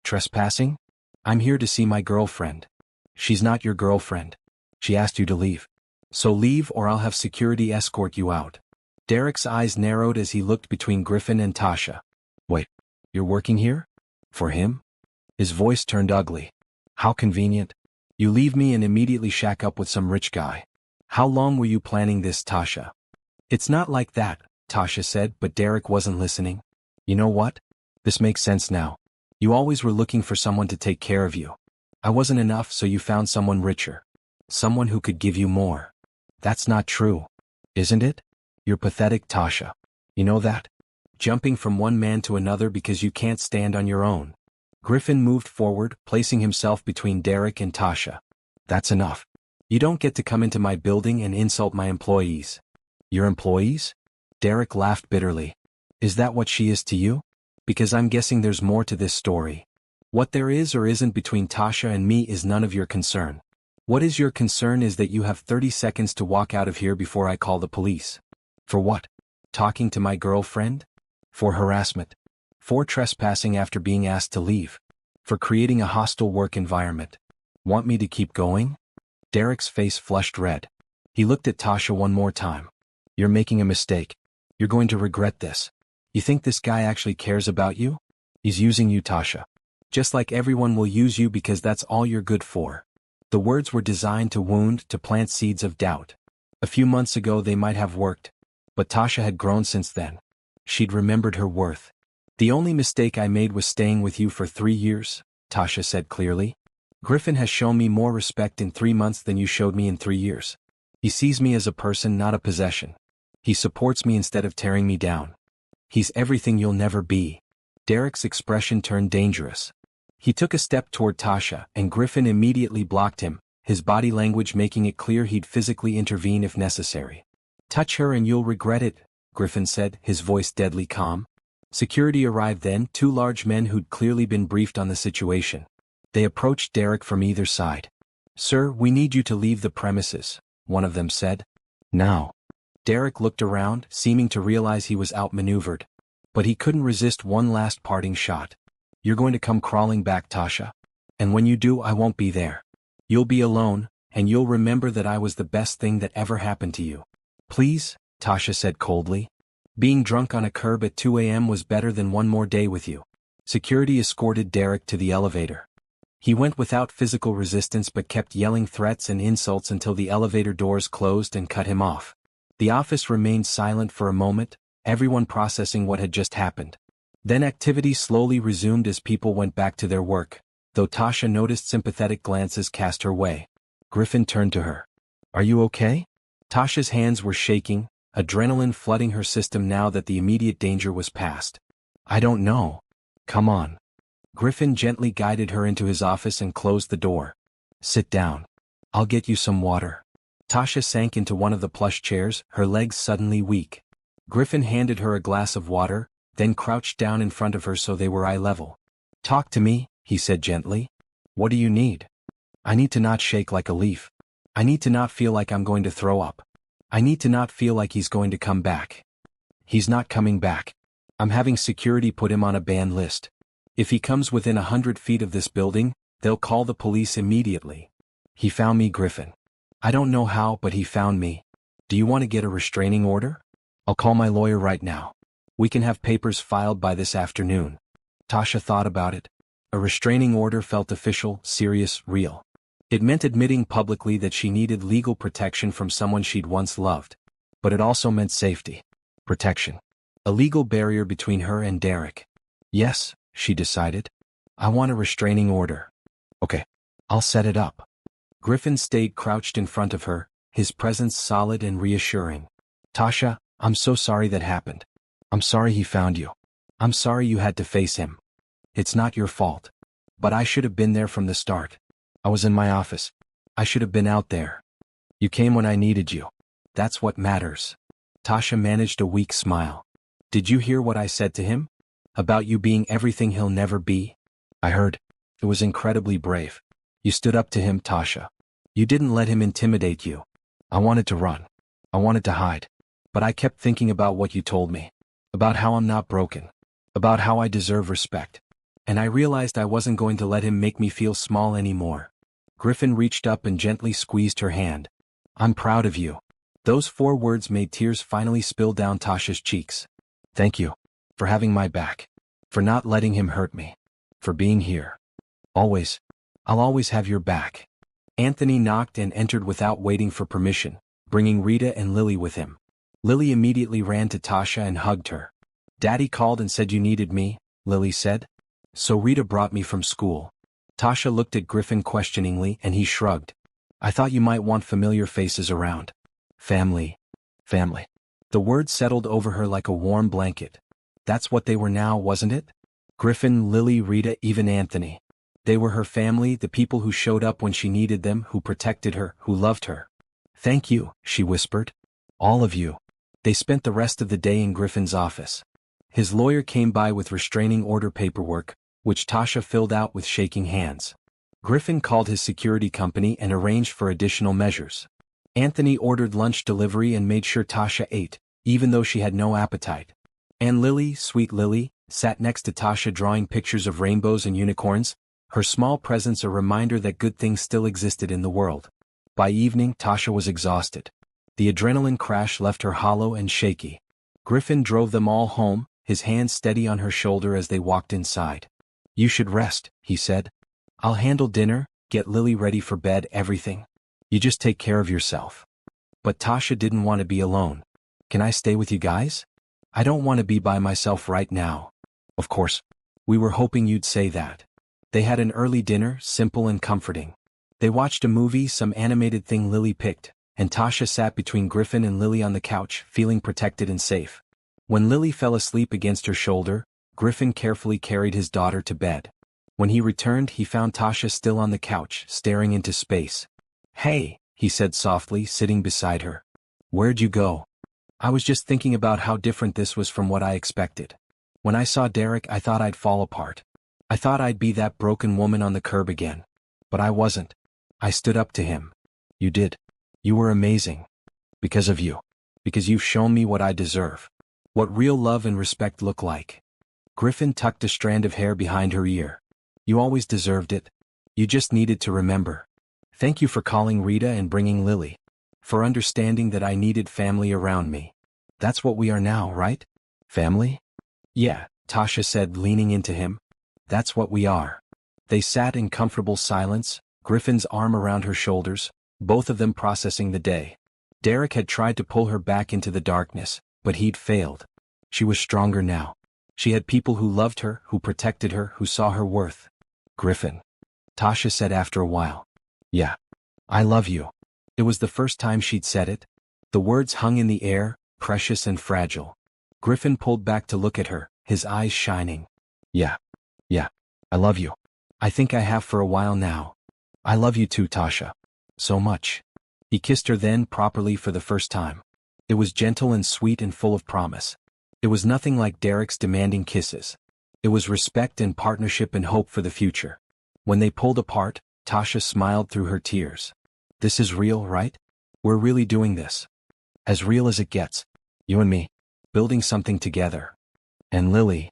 Speaker 1: Trespassing? I'm here to see my girlfriend. She's not your girlfriend. She asked you to leave. So leave or I'll have security escort you out. Derek's eyes narrowed as he looked between Griffin and Tasha. Wait, you're working here? For him? His voice turned ugly. How convenient. You leave me and immediately shack up with some rich guy. How long were you planning this, Tasha? It's not like that, Tasha said, but Derek wasn't listening. You know what? This makes sense now. You always were looking for someone to take care of you. I wasn't enough, so you found someone richer. Someone who could give you more. That's not true. Isn't it? You're pathetic, Tasha. You know that? Jumping from one man to another because you can't stand on your own. Griffin moved forward, placing himself between Derek and Tasha. That's enough. You don't get to come into my building and insult my employees. Your employees? Derek laughed bitterly. Is that what she is to you? Because I'm guessing there's more to this story. What there is or isn't between Tasha and me is none of your concern. What is your concern is that you have 30 seconds to walk out of here before I call the police. For what? Talking to my girlfriend? For harassment. For trespassing after being asked to leave. For creating a hostile work environment. Want me to keep going? Derek's face flushed red. He looked at Tasha one more time. You're making a mistake. You're going to regret this. You think this guy actually cares about you? He's using you, Tasha. Just like everyone will use you because that's all you're good for. The words were designed to wound, to plant seeds of doubt. A few months ago they might have worked. But Tasha had grown since then. She'd remembered her worth. The only mistake I made was staying with you for 3 years, Tasha said clearly. Griffin has shown me more respect in 3 months than you showed me in 3 years. He sees me as a person, not a possession. He supports me instead of tearing me down. He's everything you'll never be. Derek's expression turned dangerous. He took a step toward Tasha, and Griffin immediately blocked him, his body language making it clear he'd physically intervene if necessary. Touch her and you'll regret it, Griffin said, his voice deadly calm. Security arrived then, 2 large men who'd clearly been briefed on the situation. They approached Derek from either side. Sir, we need you to leave the premises, one of them said. Now. Derek looked around, seeming to realize he was outmaneuvered. But he couldn't resist one last parting shot. You're going to come crawling back, Tasha. And when you do, I won't be there. You'll be alone, and you'll remember that I was the best thing that ever happened to you. Please, Tasha said coldly. Being drunk on a curb at 2 a.m. was better than one more day with you. Security escorted Derek to the elevator. He went without physical resistance but kept yelling threats and insults until the elevator doors closed and cut him off. The office remained silent for a moment, everyone processing what had just happened. Then activity slowly resumed as people went back to their work, though Tasha noticed sympathetic glances cast her way. Griffin turned to her. Are you okay? Tasha's hands were shaking, adrenaline flooding her system now that the immediate danger was past. I don't know. Come on. Griffin gently guided her into his office and closed the door. Sit down. I'll get you some water. Tasha sank into one of the plush chairs, her legs suddenly weak. Griffin handed her a glass of water, then crouched down in front of her so they were eye level. Talk to me, he said gently. What do you need? I need to not shake like a leaf. I need to not feel like I'm going to throw up. I need to not feel like he's going to come back. He's not coming back. I'm having security put him on a banned list. If he comes within 100 feet of this building, they'll call the police immediately. He found me, Griffin. I don't know how, but he found me. Do you want to get a restraining order? I'll call my lawyer right now. We can have papers filed by this afternoon. Tasha thought about it. A restraining order felt official, serious, real. It meant admitting publicly that she needed legal protection from someone she'd once loved. But it also meant safety. Protection. A legal barrier between her and Derek. Yes, she decided. I want a restraining order. Okay. I'll set it up. Griffin stayed crouched in front of her, his presence solid and reassuring. Tasha, I'm so sorry that happened. I'm sorry he found you. I'm sorry you had to face him. It's not your fault. But I should have been there from the start. I was in my office. I should have been out there. You came when I needed you. That's what matters. Tasha managed a weak smile. Did you hear what I said to him? About you being everything he'll never be? I heard. It was incredibly brave. You stood up to him, Tasha. You didn't let him intimidate you. I wanted to run. I wanted to hide. But I kept thinking about what you told me. About how I'm not broken. About how I deserve respect. And I realized I wasn't going to let him make me feel small anymore. Griffin reached up and gently squeezed her hand. I'm proud of you. Those 4 words made tears finally spill down Tasha's cheeks. Thank you. For having my back. For not letting him hurt me. For being here. Always. I'll always have your back. Anthony knocked and entered without waiting for permission, bringing Rita and Lily with him. Lily immediately ran to Tasha and hugged her. Daddy called and said you needed me, Lily said. So Rita brought me from school. Tasha looked at Griffin questioningly and he shrugged. I thought you might want familiar faces around. Family. Family. The word settled over her like a warm blanket. That's what they were now, wasn't it? Griffin, Lily, Rita, even Anthony. They were her family, the people who showed up when she needed them, who protected her, who loved her. Thank you, she whispered. All of you. They spent the rest of the day in Griffin's office. His lawyer came by with restraining order paperwork, which Tasha filled out with shaking hands. Griffin called his security company and arranged for additional measures. Anthony ordered lunch delivery and made sure Tasha ate, even though she had no appetite. And Lily, sweet Lily, sat next to Tasha drawing pictures of rainbows and unicorns, her small presence a reminder that good things still existed in the world. By evening, Tasha was exhausted. The adrenaline crash left her hollow and shaky. Griffin drove them all home, his hand steady on her shoulder as they walked inside. You should rest, he said. I'll handle dinner, get Lily ready for bed, everything. You just take care of yourself. But Tasha didn't want to be alone. Can I stay with you guys? I don't want to be by myself right now. Of course. We were hoping you'd say that. They had an early dinner, simple and comforting. They watched a movie, some animated thing Lily picked, and Tasha sat between Griffin and Lily on the couch, feeling protected and safe. When Lily fell asleep against her shoulder, Griffin carefully carried his daughter to bed. When he returned, he found Tasha still on the couch, staring into space. Hey, he said softly, sitting beside her. Where'd you go? I was just thinking about how different this was from what I expected. When I saw Derek, I thought I'd fall apart. I thought I'd be that broken woman on the curb again. But I wasn't. I stood up to him. You did. You were amazing. Because of you. Because you've shown me what I deserve. What real love and respect look like. Griffin tucked a strand of hair behind her ear. You always deserved it. You just needed to remember. Thank you for calling Rita and bringing Lily. For understanding that I needed family around me. That's what we are now, right? Family? Yeah, Tasha said, leaning into him. That's what we are. They sat in comfortable silence, Griffin's arm around her shoulders, both of them processing the day. Derek had tried to pull her back into the darkness, but he'd failed. She was stronger now. She had people who loved her, who protected her, who saw her worth. Griffin. Tasha said after a while. Yeah. I love you. It was the first time she'd said it. The words hung in the air, precious and fragile. Griffin pulled back to look at her, his eyes shining. Yeah. Yeah. I love you. I think I have for a while now. I love you too, Tasha. So much. He kissed her then properly for the first time. It was gentle and sweet and full of promise. It was nothing like Derek's demanding kisses. It was respect and partnership and hope for the future. When they pulled apart, Tasha smiled through her tears. This is real, right? We're really doing this. As real as it gets. You and me. Building something together. And Lily.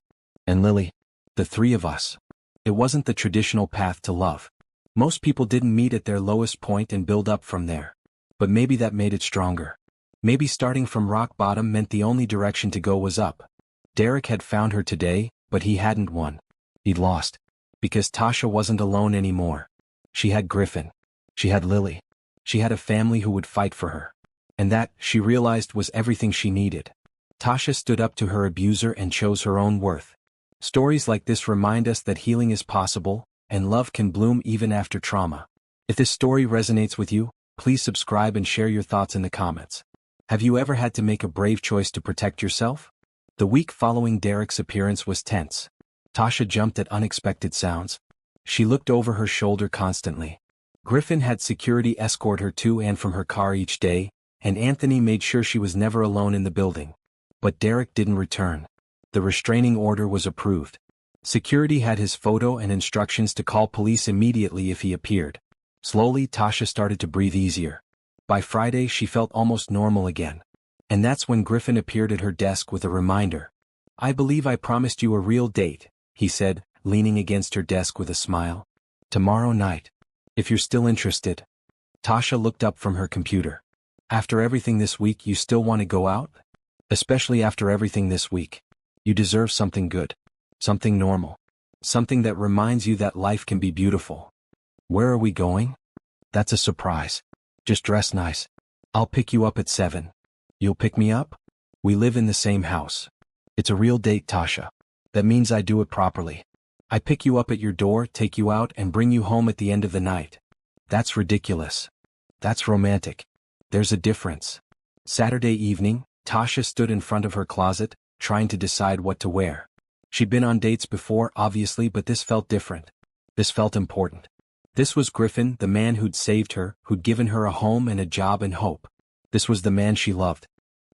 Speaker 1: The 3 of us. It wasn't the traditional path to love. Most people didn't meet at their lowest point and build up from there. But maybe that made it stronger. Maybe starting from rock bottom meant the only direction to go was up. Derek had found her today, but he hadn't won. He'd lost. Because Tasha wasn't alone anymore. She had Griffin. She had Lily. She had a family who would fight for her. And that, she realized, was everything she needed. Tasha stood up to her abuser and chose her own worth. Stories like this remind us that healing is possible, and love can bloom even after trauma. If this story resonates with you, please subscribe and share your thoughts in the comments. Have you ever had to make a brave choice to protect yourself? The week following Derek's appearance was tense. Tasha jumped at unexpected sounds. She looked over her shoulder constantly. Griffin had security escort her to and from her car each day, and Anthony made sure she was never alone in the building. But Derek didn't return. The restraining order was approved. Security had his photo and instructions to call police immediately if he appeared. Slowly, Tasha started to breathe easier. By Friday, she felt almost normal again. And that's when Griffin appeared at her desk with a reminder. "I believe I promised you a real date," he said, leaning against her desk with a smile. "Tomorrow night. If you're still interested." Tasha looked up from her computer. "After everything this week, you still want to go out? Especially after everything this week. You deserve something good. Something normal. Something that reminds you that life can be beautiful." "Where are we going?" "That's a surprise. Just dress nice. I'll pick you up at 7. You'll pick me up? We live in the same house. It's a real date, Tasha. That means I do it properly. I pick you up at your door, take you out, and bring you home at the end of the night." "That's ridiculous." "That's romantic. There's a difference." Saturday evening, Tasha stood in front of her closet, trying to decide what to wear. She'd been on dates before, obviously, but this felt different. This felt important. This was Griffin, the man who'd saved her, who'd given her a home and a job and hope. This was the man she loved.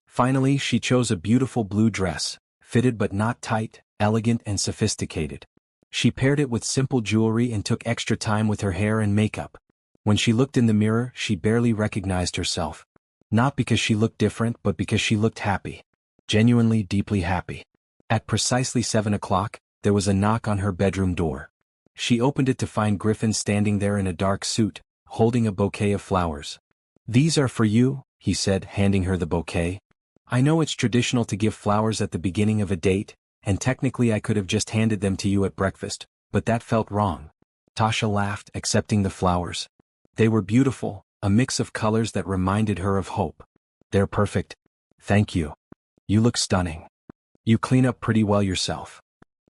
Speaker 1: Finally, she chose a beautiful blue dress, fitted but not tight, elegant and sophisticated. She paired it with simple jewelry and took extra time with her hair and makeup. When she looked in the mirror, she barely recognized herself. Not because she looked different, but because she looked happy. Genuinely, deeply happy. At precisely 7 o'clock, there was a knock on her bedroom door. She opened it to find Griffin standing there in a dark suit, holding a bouquet of flowers. "These are for you," he said, handing her the bouquet. "I know it's traditional to give flowers at the beginning of a date, and technically I could have just handed them to you at breakfast, but that felt wrong." Tasha laughed, accepting the flowers. They were beautiful, a mix of colors that reminded her of hope. "They're perfect. Thank you. You look stunning. You clean up pretty well yourself."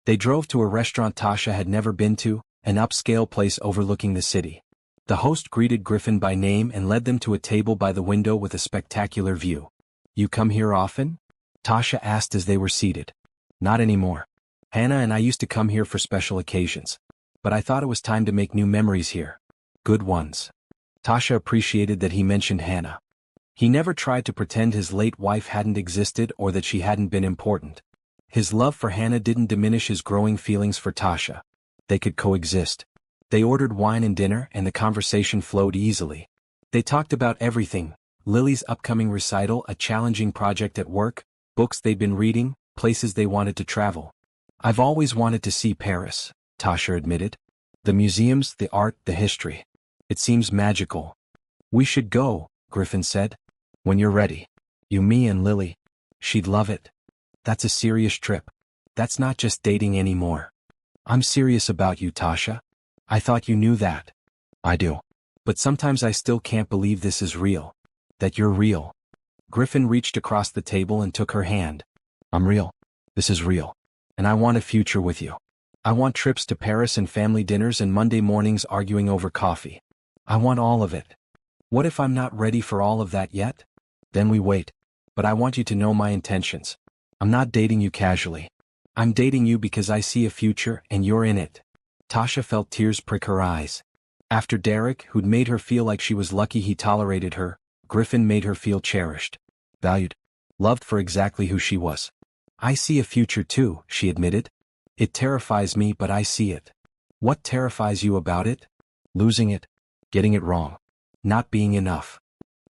Speaker 1: They drove to a restaurant Tasha had never been to, an upscale place overlooking the city. The host greeted Griffin by name and led them to a table by the window with a spectacular view. "You come here often?" Tasha asked as they were seated. "Not anymore. Hannah and I used to come here for special occasions. But I thought it was time to make new memories here. Good ones." Tasha appreciated that he mentioned Hannah. He never tried to pretend his late wife hadn't existed or that she hadn't been important. His love for Hannah didn't diminish his growing feelings for Tasha. They could coexist. They ordered wine and dinner, and the conversation flowed easily. They talked about everything: Lily's upcoming recital, a challenging project at work, books they'd been reading, places they wanted to travel. "I've always wanted to see Paris," Tasha admitted. "The museums, the art, the history. It seems magical." "We should go," Griffin said. "When you're ready. You, me, and Lily. She'd love it. That's a serious trip. That's not just dating anymore." "I'm serious about you, Tasha. I thought you knew that." "I do. But sometimes I still can't believe this is real. That you're real." Griffin reached across the table and took her hand. "I'm real. This is real. And I want a future with you. I want trips to Paris and family dinners and Monday mornings arguing over coffee. I want all of it. What if I'm not ready for all of that yet? Then we wait. But I want you to know my intentions. I'm not dating you casually. I'm dating you because I see a future and you're in it." Tasha felt tears prick her eyes. After Derek, who'd made her feel like she was lucky he tolerated her, Griffin made her feel cherished, valued, loved for exactly who she was. "I see a future too," she admitted. "It terrifies me, but I see it." "What terrifies you about it?" "Losing it. Getting it wrong. Not being enough."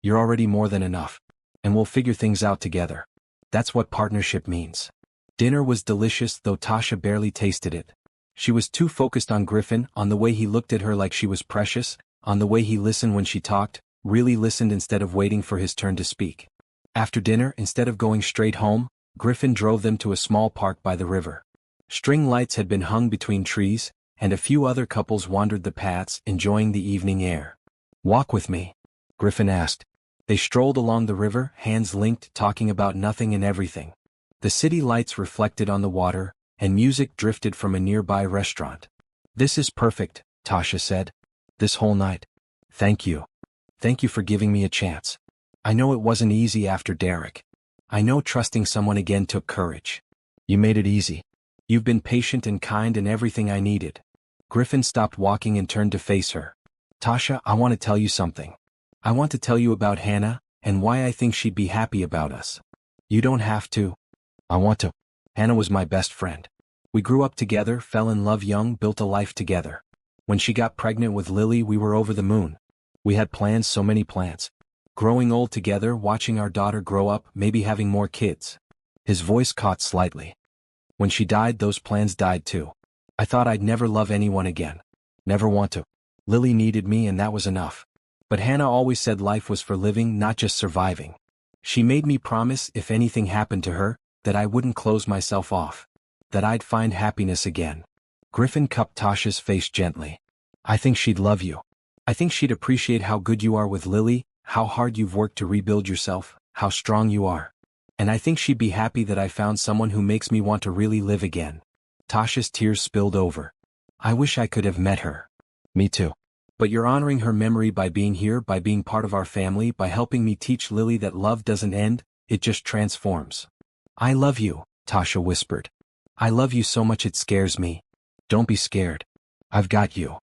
Speaker 1: "You're already more than enough. And we'll figure things out together. That's what partnership means." Dinner was delicious, though Tasha barely tasted it. She was too focused on Griffin, on the way he looked at her like she was precious, on the way he listened when she talked, really listened instead of waiting for his turn to speak. After dinner, instead of going straight home, Griffin drove them to a small park by the river. String lights had been hung between trees, and a few other couples wandered the paths, enjoying the evening air. "Walk with me?" Griffin asked. They strolled along the river, hands linked, talking about nothing and everything. The city lights reflected on the water, and music drifted from a nearby restaurant. This is perfect, Tasha said. This whole night. Thank you. Thank you for giving me a chance. I know it wasn't easy after Derek. I know trusting someone again took courage. You made it easy. You've been patient and kind and everything I needed. Griffin stopped walking and turned to face her. Tasha, I want to tell you something. I want to tell you about Hannah, and why I think she'd be happy about us. You don't have to. I want to. Hannah was my best friend. We grew up together, fell in love young, built a life together. When she got pregnant with Lily, we were over the moon. We had plans, so many plans. Growing old together, watching our daughter grow up, maybe having more kids. His voice caught slightly. When she died, those plans died too. I thought I'd never love anyone again. Never want to. Lily needed me and that was enough. But Hannah always said life was for living, not just surviving. She made me promise if anything happened to her, that I wouldn't close myself off. That I'd find happiness again. Griffin cupped Tasha's face gently. I think she'd love you. I think she'd appreciate how good you are with Lily, how hard you've worked to rebuild yourself, how strong you are. And I think she'd be happy that I found someone who makes me want to really live again. Tasha's tears spilled over. I wish I could have met her. Me too. But you're honoring her memory by being here, by being part of our family, by helping me teach Lily that love doesn't end, it just transforms. I love you, Tasha whispered. I love you so much it scares me. Don't be scared. I've got you.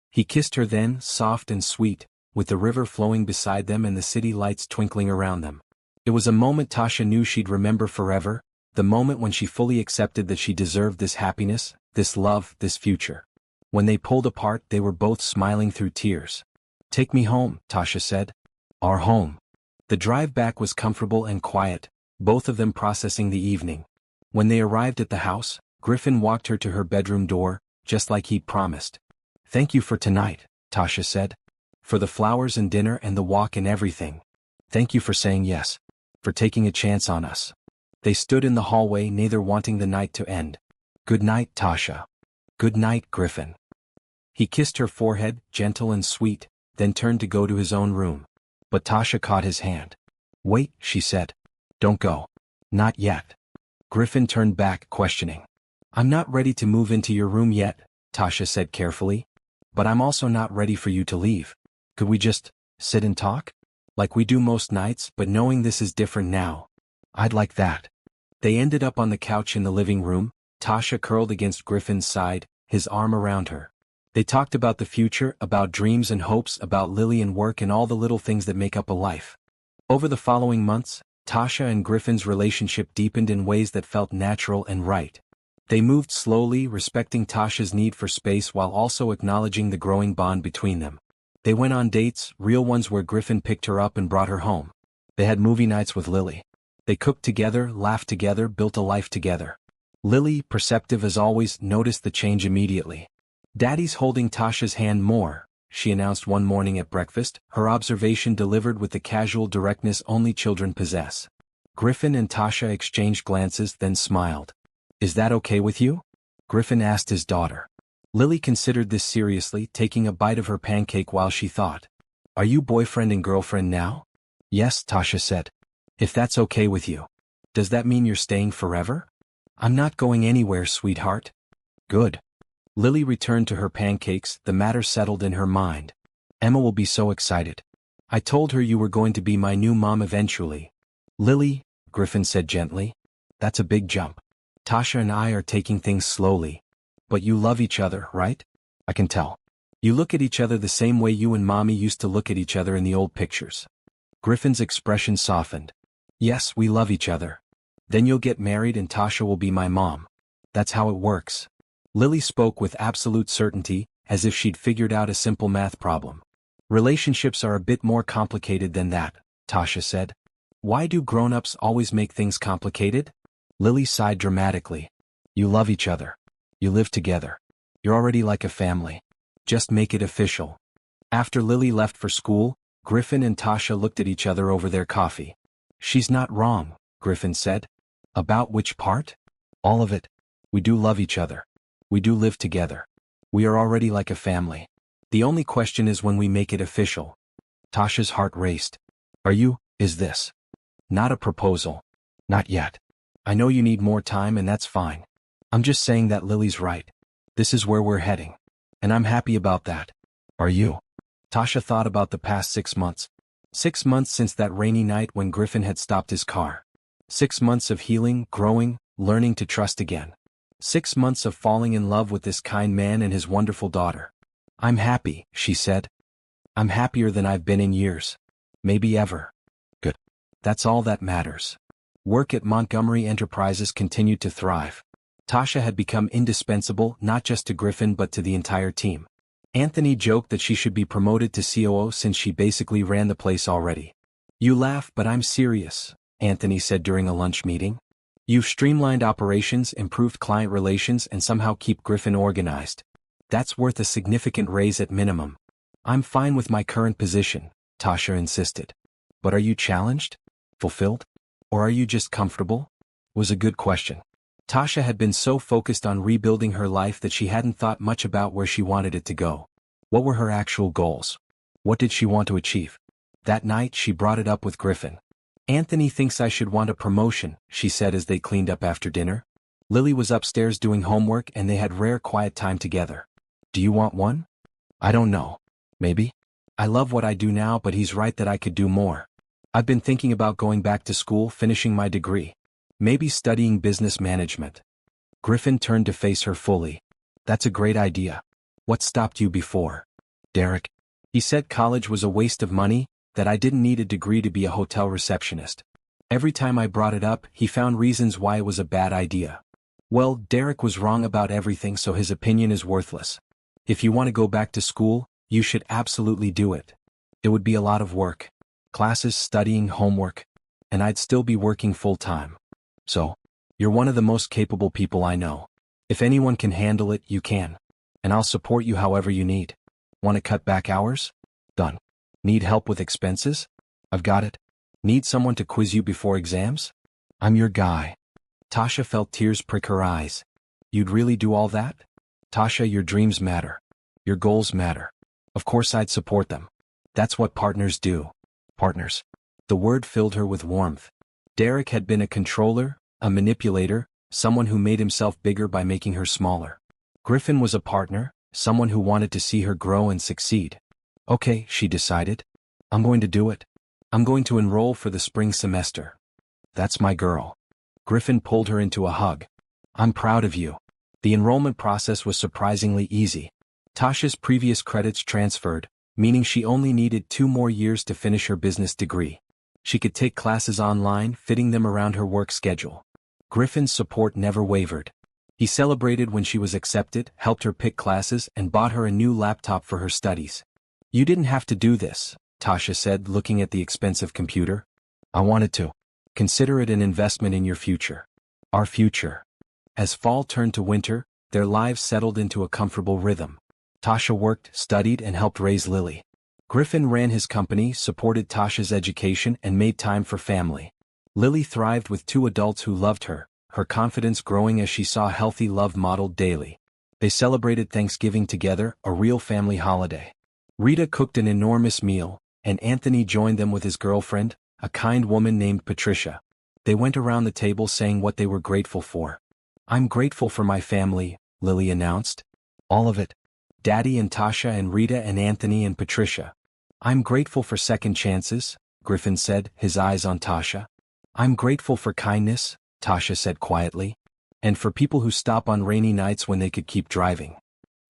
Speaker 1: He kissed her then, soft and sweet, with the river flowing beside them and the city lights twinkling around them. It was a moment Tasha knew she'd remember forever, the moment when she fully accepted that she deserved this happiness, this love, this future. When they pulled apart, they were both smiling through tears. Take me home, Tasha said. Our home. The drive back was comfortable and quiet, both of them processing the evening. When they arrived at the house, Griffin walked her to her bedroom door, just like he'd promised. Thank you for tonight, Tasha said. For the flowers and dinner and the walk and everything. Thank you for saying yes. For taking a chance on us. They stood in the hallway, neither wanting the night to end. Good night, Tasha. Good night, Griffin. He kissed her forehead, gentle and sweet, then turned to go to his own room. But Tasha caught his hand. Wait, she said. Don't go. Not yet. Griffin turned back, questioning. I'm not ready to move into your room yet, Tasha said carefully. But I'm also not ready for you to leave. Could we just sit and talk? Like we do most nights, but knowing this is different now. I'd like that. They ended up on the couch in the living room, Tasha curled against Griffin's side, his arm around her. They talked about the future, about dreams and hopes, about Lily and work and all the little things that make up a life. Over the following months, Tasha and Griffin's relationship deepened in ways that felt natural and right. They moved slowly, respecting Tasha's need for space while also acknowledging the growing bond between them. They went on dates, real ones where Griffin picked her up and brought her home. They had movie nights with Lily. They cooked together, laughed together, built a life together. Lily, perceptive as always, noticed the change immediately. Daddy's holding Tasha's hand more, she announced one morning at breakfast, her observation delivered with the casual directness only children possess. Griffin and Tasha exchanged glances, then smiled. Is that okay with you? Griffin asked his daughter. Lily considered this seriously, taking a bite of her pancake while she thought. Are you boyfriend and girlfriend now? Yes, Tasha said. If that's okay with you. Does that mean you're staying forever? I'm not going anywhere, sweetheart. Good. Lily returned to her pancakes, the matter settled in her mind. Emma will be so excited. I told her you were going to be my new mom eventually. Lily, Griffin said gently. That's a big jump. Tasha and I are taking things slowly. But you love each other, right? I can tell. You look at each other the same way you and Mommy used to look at each other in the old pictures. Griffin's expression softened. Yes, we love each other. Then you'll get married and Tasha will be my mom. That's how it works. Lily spoke with absolute certainty, as if she'd figured out a simple math problem. Relationships are a bit more complicated than that, Tasha said. Why do grown-ups always make things complicated? Lily sighed dramatically. You love each other. You live together. You're already like a family. Just make it official. After Lily left for school, Griffin and Tasha looked at each other over their coffee. She's not wrong, Griffin said. About which part? All of it. We do love each other. We do live together. We are already like a family. The only question is when we make it official. Tasha's heart raced. Is this? Not a proposal. Not yet. I know you need more time and that's fine. I'm just saying that Lily's right. This is where we're heading. And I'm happy about that. Are you? Tasha thought about the past 6 months. 6 months since that rainy night when Griffin had stopped his car. 6 months of healing, growing, learning to trust again. 6 months of falling in love with this kind man and his wonderful daughter. I'm happy, she said. I'm happier than I've been in years. Maybe ever. Good. That's all that matters. Work at Montgomery Enterprises continued to thrive. Tasha had become indispensable not just to Griffin but to the entire team. Anthony joked that she should be promoted to COO since she basically ran the place already. You laugh, but I'm serious, Anthony said during a lunch meeting. You've streamlined operations, improved client relations, and somehow keep Griffin organized. That's worth a significant raise at minimum. I'm fine with my current position, Tasha insisted. But are you challenged? Fulfilled? Or are you just comfortable? Was a good question. Tasha had been so focused on rebuilding her life that she hadn't thought much about where she wanted it to go. What were her actual goals? What did she want to achieve? That night she brought it up with Griffin. Anthony thinks I should want a promotion, she said as they cleaned up after dinner. Lily was upstairs doing homework and they had rare quiet time together. Do you want one? I don't know. Maybe? I love what I do now, but he's right that I could do more. I've been thinking about going back to school, finishing my degree. Maybe studying business management. Griffin turned to face her fully. That's a great idea. What stopped you before? Derek. He said college was a waste of money, that I didn't need a degree to be a hotel receptionist. Every time I brought it up, he found reasons why it was a bad idea. Well, Derek was wrong about everything, so his opinion is worthless. If you want to go back to school, you should absolutely do it. It would be a lot of work. Classes, studying, homework. And I'd still be working full-time. So, you're one of the most capable people I know. If anyone can handle it, you can. And I'll support you however you need. Want to cut back hours? Done. Need help with expenses? I've got it. Need someone to quiz you before exams? I'm your guy. Tasha felt tears prick her eyes. You'd really do all that? Tasha, your dreams matter. Your goals matter. Of course I'd support them. That's what partners do. Partners. The word filled her with warmth. Derek had been a controller, a manipulator, someone who made himself bigger by making her smaller. Griffin was a partner, someone who wanted to see her grow and succeed. Okay, she decided. I'm going to do it. I'm going to enroll for the spring semester. That's my girl. Griffin pulled her into a hug. I'm proud of you. The enrollment process was surprisingly easy. Tasha's previous credits transferred, meaning she only needed 2 more years to finish her business degree. She could take classes online, fitting them around her work schedule. Griffin's support never wavered. He celebrated when she was accepted, helped her pick classes, and bought her a new laptop for her studies. You didn't have to do this, Tasha said, looking at the expensive computer. I wanted to. Consider it an investment in your future. Our future. As fall turned to winter, their lives settled into a comfortable rhythm. Tasha worked, studied, and helped raise Lily. Griffin ran his company, supported Tasha's education, and made time for family. Lily thrived with 2 adults who loved her, her confidence growing as she saw healthy love modeled daily. They celebrated Thanksgiving together, a real family holiday. Rita cooked an enormous meal, and Anthony joined them with his girlfriend, a kind woman named Patricia. They went around the table saying what they were grateful for. I'm grateful for my family, Lily announced. All of it. Daddy and Tasha and Rita and Anthony and Patricia. I'm grateful for second chances, Griffin said, his eyes on Tasha. I'm grateful for kindness, Tasha said quietly. And for people who stop on rainy nights when they could keep driving.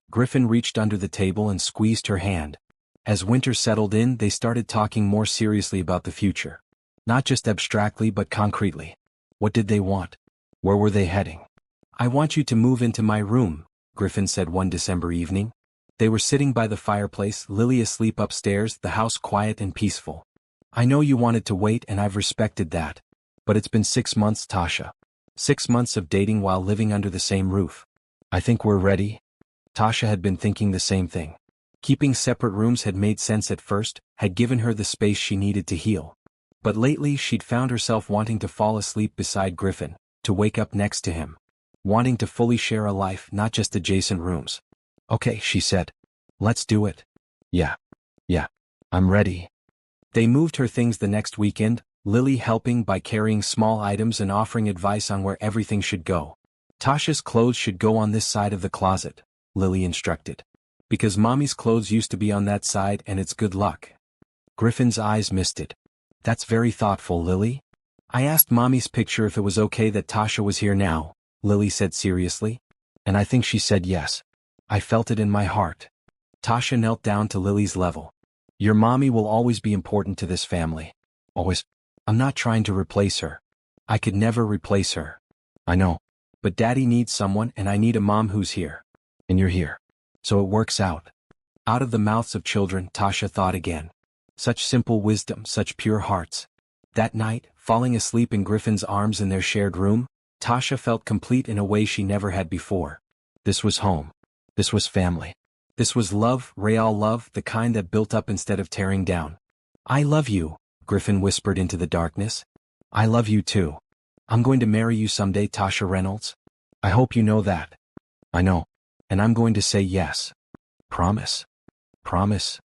Speaker 1: Griffin reached under the table and squeezed her hand. As winter settled in, they started talking more seriously about the future. Not just abstractly but concretely. What did they want? Where were they heading? I want you to move into my room, Griffin said one December evening. They were sitting by the fireplace, Lily asleep upstairs, the house quiet and peaceful. I know you wanted to wait and I've respected that. But it's been 6 months, Tasha. 6 months of dating while living under the same roof. I think we're ready. Tasha had been thinking the same thing. Keeping separate rooms had made sense at first, had given her the space she needed to heal. But lately she'd found herself wanting to fall asleep beside Griffin, to wake up next to him. Wanting to fully share a life, not just adjacent rooms. Okay, she said. Let's do it. Yeah, I'm ready. They moved her things the next weekend, Lily helping by carrying small items and offering advice on where everything should go. Tasha's clothes should go on this side of the closet, Lily instructed. Because Mommy's clothes used to be on that side and it's good luck. Griffin's eyes misted. That's very thoughtful, Lily. I asked Mommy's picture if it was okay that Tasha was here now, Lily said seriously. And I think she said yes. I felt it in my heart. Tasha knelt down to Lily's level. Your mommy will always be important to this family. Always. I'm not trying to replace her. I could never replace her. I know. But Daddy needs someone and I need a mom who's here. And you're here. So it works out. Out of the mouths of children, Tasha thought again. Such simple wisdom, such pure hearts. That night, falling asleep in Griffin's arms in their shared room, Tasha felt complete in a way she never had before. This was home. This was family. This was love, real love, the kind that built up instead of tearing down. I love you, Griffin whispered into the darkness. I love you too. I'm going to marry you someday, Tasha Reynolds. I hope you know that. I know. And I'm going to say yes. Promise. Promise.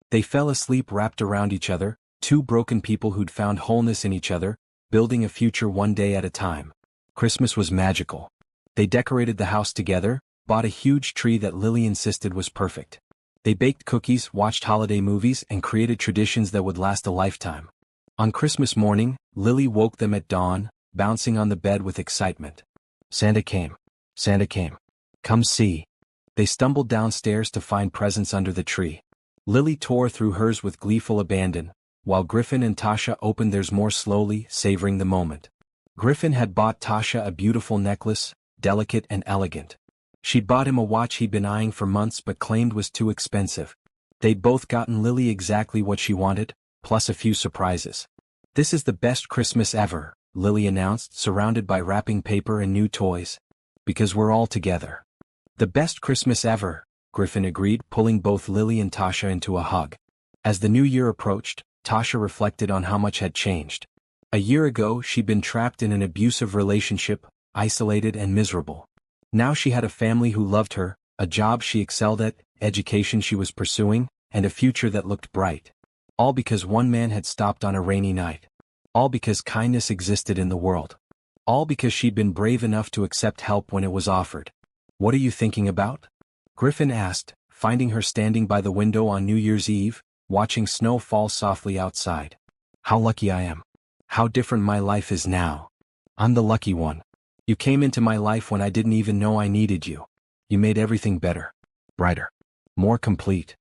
Speaker 1: They fell asleep wrapped around each other, two broken people who'd found wholeness in each other, building a future one day at a time. Christmas was magical. They decorated the house together, bought a huge tree that Lily insisted was perfect. They baked cookies, watched holiday movies, and created traditions that would last a lifetime. On Christmas morning, Lily woke them at dawn, bouncing on the bed with excitement. Santa came. Santa came. Come see. They stumbled downstairs to find presents under the tree. Lily tore through hers with gleeful abandon, while Griffin and Tasha opened theirs more slowly, savoring the moment. Griffin had bought Tasha a beautiful necklace, delicate and elegant. She'd bought him a watch he'd been eyeing for months but claimed was too expensive. They'd both gotten Lily exactly what she wanted, plus a few surprises. This is the best Christmas ever, Lily announced, surrounded by wrapping paper and new toys. Because we're all together. The best Christmas ever, Griffin agreed, pulling both Lily and Tasha into a hug. As the new year approached, Tasha reflected on how much had changed. A year ago, she'd been trapped in an abusive relationship, isolated and miserable. Now she had a family who loved her, a job she excelled at, education she was pursuing, and a future that looked bright. All because one man had stopped on a rainy night. All because kindness existed in the world. All because she'd been brave enough to accept help when it was offered. What are you thinking about? Griffin asked, finding her standing by the window on New Year's Eve, watching snow fall softly outside. How lucky I am. How different my life is now. I'm the lucky one. You came into my life when I didn't even know I needed you. You made everything better, brighter, more complete.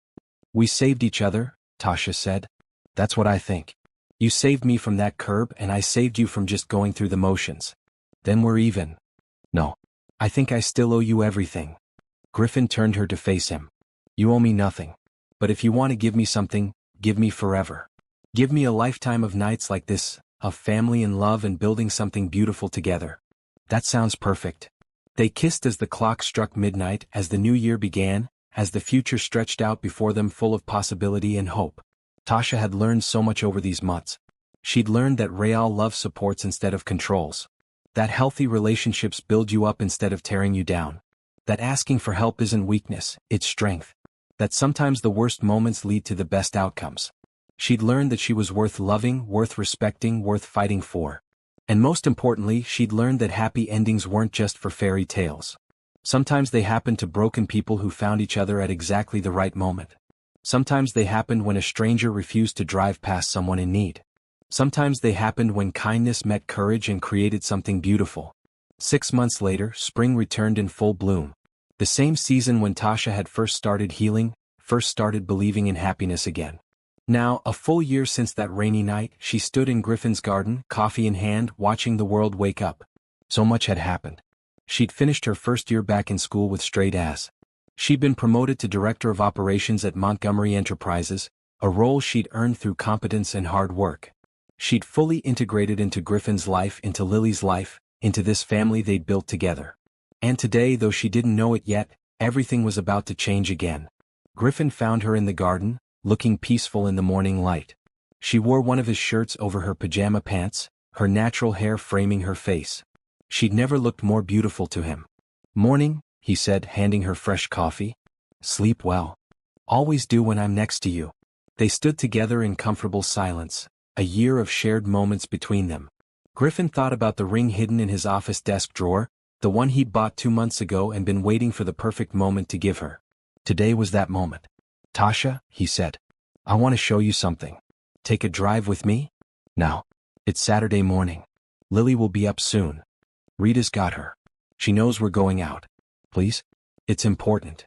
Speaker 1: We saved each other, Tasha said. That's what I think. You saved me from that curb and I saved you from just going through the motions. Then we're even. No. I think I still owe you everything. Griffin turned her to face him. You owe me nothing. But if you want to give me something, give me forever. Give me a lifetime of nights like this, of family and love and building something beautiful together. That sounds perfect. They kissed as the clock struck midnight, as the new year began, as the future stretched out before them full of possibility and hope. Tasha had learned so much over these months. She'd learned that real love supports instead of controls. That healthy relationships build you up instead of tearing you down. That asking for help isn't weakness, it's strength. That sometimes the worst moments lead to the best outcomes. She'd learned that she was worth loving, worth respecting, worth fighting for. And most importantly, she'd learned that happy endings weren't just for fairy tales. Sometimes they happened to broken people who found each other at exactly the right moment. Sometimes they happened when a stranger refused to drive past someone in need. Sometimes they happened when kindness met courage and created something beautiful. 6 months later, spring returned in full bloom. The same season when Tasha had first started healing, first started believing in happiness again. Now, a full year since that rainy night, she stood in Griffin's garden, coffee in hand, watching the world wake up. So much had happened. She'd finished her first year back in school with straight A's. She'd been promoted to Director of Operations at Montgomery Enterprises, a role she'd earned through competence and hard work. She'd fully integrated into Griffin's life, into Lily's life, into this family they'd built together. And today, though she didn't know it yet, everything was about to change again. Griffin found her in the garden, looking peaceful in the morning light. She wore one of his shirts over her pajama pants, her natural hair framing her face. She'd never looked more beautiful to him. Morning, he said, handing her fresh coffee. Sleep well. Always do when I'm next to you. They stood together in comfortable silence, a year of shared moments between them. Griffin thought about the ring hidden in his office desk drawer, The one he'd bought 2 months ago and been waiting for the perfect moment to give her. Today was that moment. "Tasha," he said, "I want to show you something. Take a drive with me?" "Now. It's Saturday morning. Lily will be up soon. Rita's got her. She knows we're going out. Please? It's important."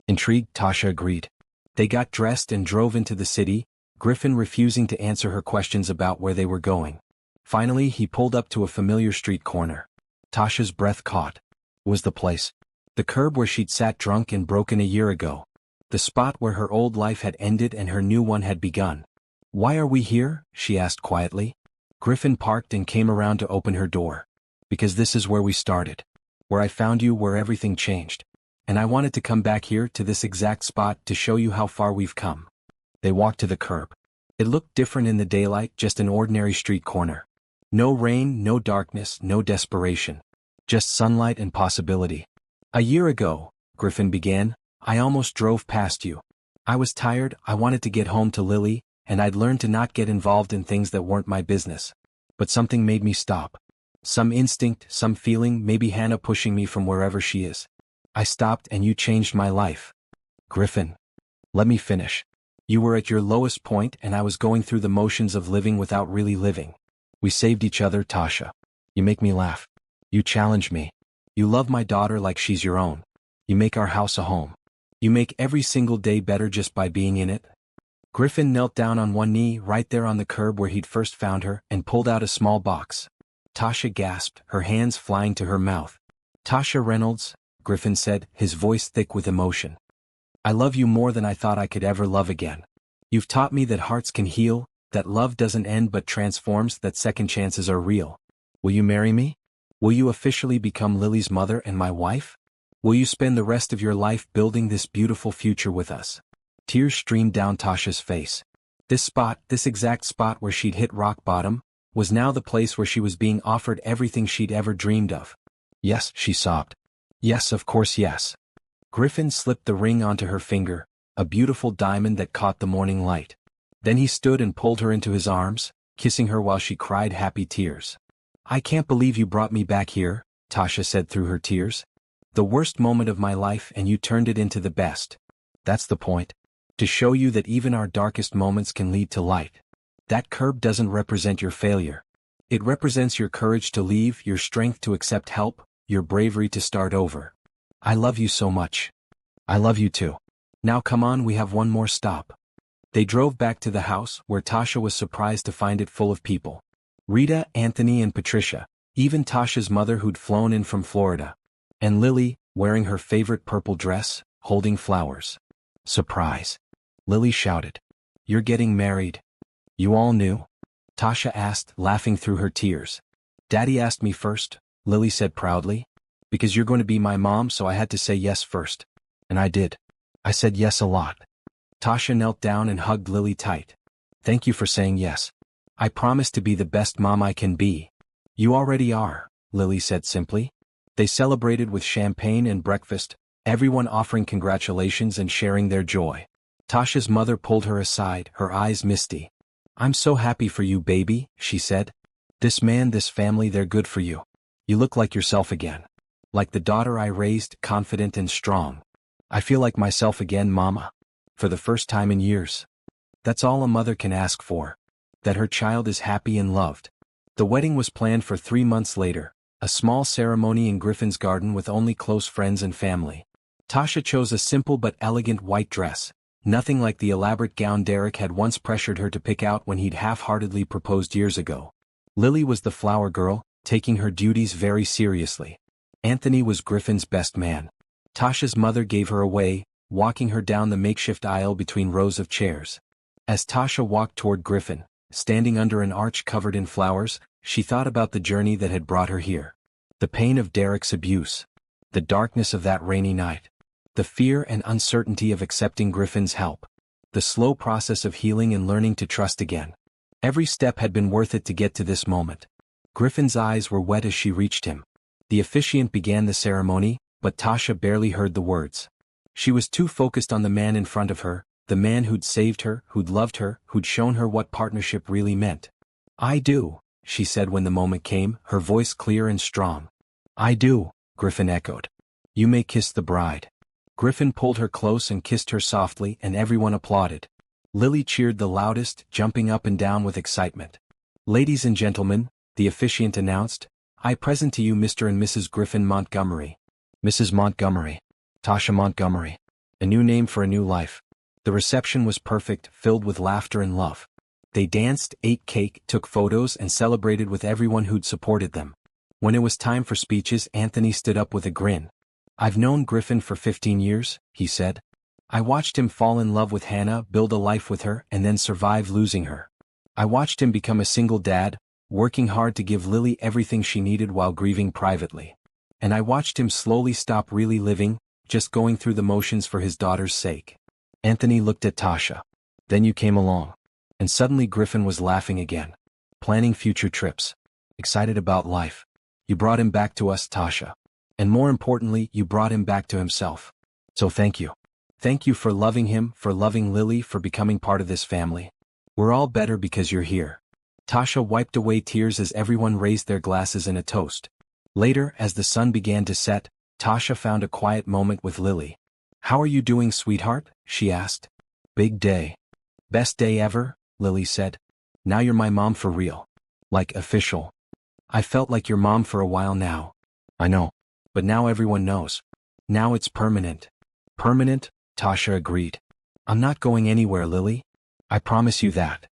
Speaker 1: Intrigued, Tasha agreed. They got dressed and drove into the city, Griffin refusing to answer her questions about where they were going. Finally, he pulled up to a familiar street corner. Tasha's breath caught. Was the place. The curb where she'd sat drunk and broken a year ago. The spot where her old life had ended and her new one had begun. "Why are we here?" she asked quietly. Griffin parked and came around to open her door. "Because this is where we started. Where I found you, where everything changed. And I wanted to come back here to this exact spot to show you how far we've come." They walked to the curb. It looked different in the daylight, just an ordinary street corner. No rain, no darkness, no desperation. Just sunlight and possibility. "A year ago," Griffin began, "I almost drove past you. I was tired, I wanted to get home to Lily, and I'd learned to not get involved in things that weren't my business. But something made me stop. Some instinct, some feeling, maybe Hannah pushing me from wherever she is. I stopped and you changed my life." "Griffin. Let me finish. You were at your lowest point and I was going through the motions of living without really living. We saved each other, Tasha. You make me laugh. You challenge me. You love my daughter like she's your own. You make our house a home. You make every single day better just by being in it." Griffin knelt down on one knee right there on the curb where he'd first found her and pulled out a small box. Tasha gasped, her hands flying to her mouth. "Tasha Reynolds," Griffin said, his voice thick with emotion. "I love you more than I thought I could ever love again. You've taught me that hearts can heal, that love doesn't end but transforms, that second chances are real. Will you marry me? Will you officially become Lily's mother and my wife? Will you spend the rest of your life building this beautiful future with us?" Tears streamed down Tasha's face. This spot, this exact spot where she'd hit rock bottom, was now the place where she was being offered everything she'd ever dreamed of. "Yes," she sobbed. "Yes, of course, yes." Griffin slipped the ring onto her finger, a beautiful diamond that caught the morning light. Then he stood and pulled her into his arms, kissing her while she cried happy tears. "I can't believe you brought me back here," Tasha said through her tears. "The worst moment of my life and you turned it into the best. That's the point. To show you that even our darkest moments can lead to light. That curb doesn't represent your failure. It represents your courage to leave, your strength to accept help, your bravery to start over. I love you so much. I love you too. Now come on, we have one more stop." They drove back to the house, where Tasha was surprised to find it full of people. Rita, Anthony and Patricia, even Tasha's mother who'd flown in from Florida. And Lily, wearing her favorite purple dress, holding flowers. "Surprise!" Lily shouted. "You're getting married." "You all knew?" Tasha asked, laughing through her tears. "Daddy asked me first," Lily said proudly. "Because you're going to be my mom, so I had to say yes first. And I did. I said yes a lot." Tasha knelt down and hugged Lily tight. "Thank you for saying yes. I promise to be the best mom I can be." "You already are," Lily said simply. They celebrated with champagne and breakfast, everyone offering congratulations and sharing their joy. Tasha's mother pulled her aside, her eyes misty. "I'm so happy for you, baby," she said. "This man, this family, they're good for you. You look like yourself again. Like the daughter I raised, confident and strong. I feel like myself again, Mama. For the first time in years. That's all a mother can ask for. That her child is happy and loved." The wedding was planned for 3 months later, a small ceremony in Griffin's garden with only close friends and family. Tasha chose a simple but elegant white dress, nothing like the elaborate gown Derek had once pressured her to pick out when he'd half-heartedly proposed years ago. Lily was the flower girl, taking her duties very seriously. Anthony was Griffin's best man. Tasha's mother gave her away, walking her down the makeshift aisle between rows of chairs. As Tasha walked toward Griffin, standing under an arch covered in flowers, she thought about the journey that had brought her here. The pain of Derek's abuse. The darkness of that rainy night. The fear and uncertainty of accepting Griffin's help. The slow process of healing and learning to trust again. Every step had been worth it to get to this moment. Griffin's eyes were wet as she reached him. The officiant began the ceremony, but Tasha barely heard the words. She was too focused on the man in front of her, the man who'd saved her, who'd loved her, who'd shown her what partnership really meant. "I do," she said when the moment came, her voice clear and strong. "I do," Griffin echoed. You may kiss the bride. Griffin pulled her close and kissed her softly, and everyone applauded. Lily cheered the loudest, jumping up and down with excitement. Ladies and gentlemen, the officiant announced, I present to you Mr. and Mrs. Griffin Montgomery. Mrs. Montgomery. Tasha Montgomery. A new name for a new life. The reception was perfect, filled with laughter and love. They danced, ate cake, took photos, and celebrated with everyone who'd supported them. When it was time for speeches, Anthony stood up with a grin. I've known Griffin for 15 years, he said. I watched him fall in love with Hannah, build a life with her, and then survive losing her. I watched him become a single dad, working hard to give Lily everything she needed while grieving privately. And I watched him slowly stop really living, just going through the motions for his daughter's sake. Anthony looked at Tasha. Then you came along. And suddenly Griffin was laughing again. Planning future trips. Excited about life. You brought him back to us, Tasha. And more importantly, you brought him back to himself. So thank you. Thank you for loving him, for loving Lily, for becoming part of this family. We're all better because you're here. Tasha wiped away tears as everyone raised their glasses in a toast. Later, as the sun began to set, Tasha found a quiet moment with Lily. How are you doing, sweetheart? She asked. Big day. Best day ever, Lily said. Now you're my mom for real. Like official. I felt like your mom for a while now. I know. But now everyone knows. Now it's permanent. Permanent? Tasha agreed. I'm not going anywhere, Lily. I promise you that.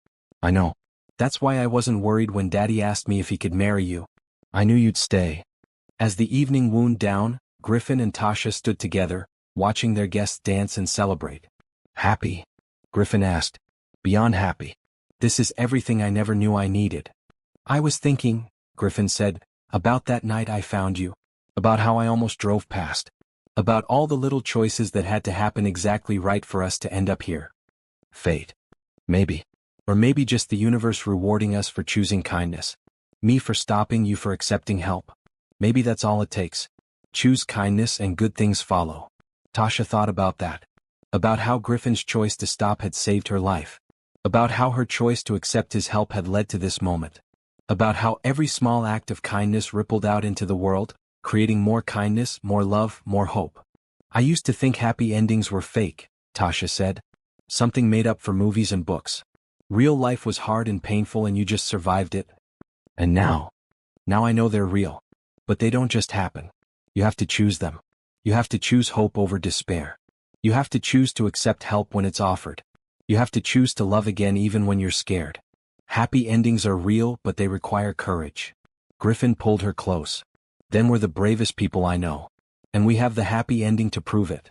Speaker 1: I know. That's why I wasn't worried when Daddy asked me if he could marry you. I knew you'd stay. As the evening wound down, Griffin and Tasha stood together, watching their guests dance and celebrate. Happy? Griffin asked. Beyond happy. This is everything I never knew I needed. I was thinking, Griffin said, about that night I found you. About how I almost drove past. About all the little choices that had to happen exactly right for us to end up here. Fate. Maybe. Or maybe just the universe rewarding us for choosing kindness. Me for stopping, you for accepting help. Maybe that's all it takes. Choose kindness and good things follow. Tasha thought about that. About how Griffin's choice to stop had saved her life. About how her choice to accept his help had led to this moment. About how every small act of kindness rippled out into the world, creating more kindness, more love, more hope. I used to think happy endings were fake, Tasha said. Something made up for movies and books. Real life was hard and painful and you just survived it. And now I know they're real. But they don't just happen. You have to choose them. You have to choose hope over despair. You have to choose to accept help when it's offered. You have to choose to love again even when you're scared. Happy endings are real, but they require courage. Griffin pulled her close. Then we're the bravest people I know. And we have the happy ending to prove it.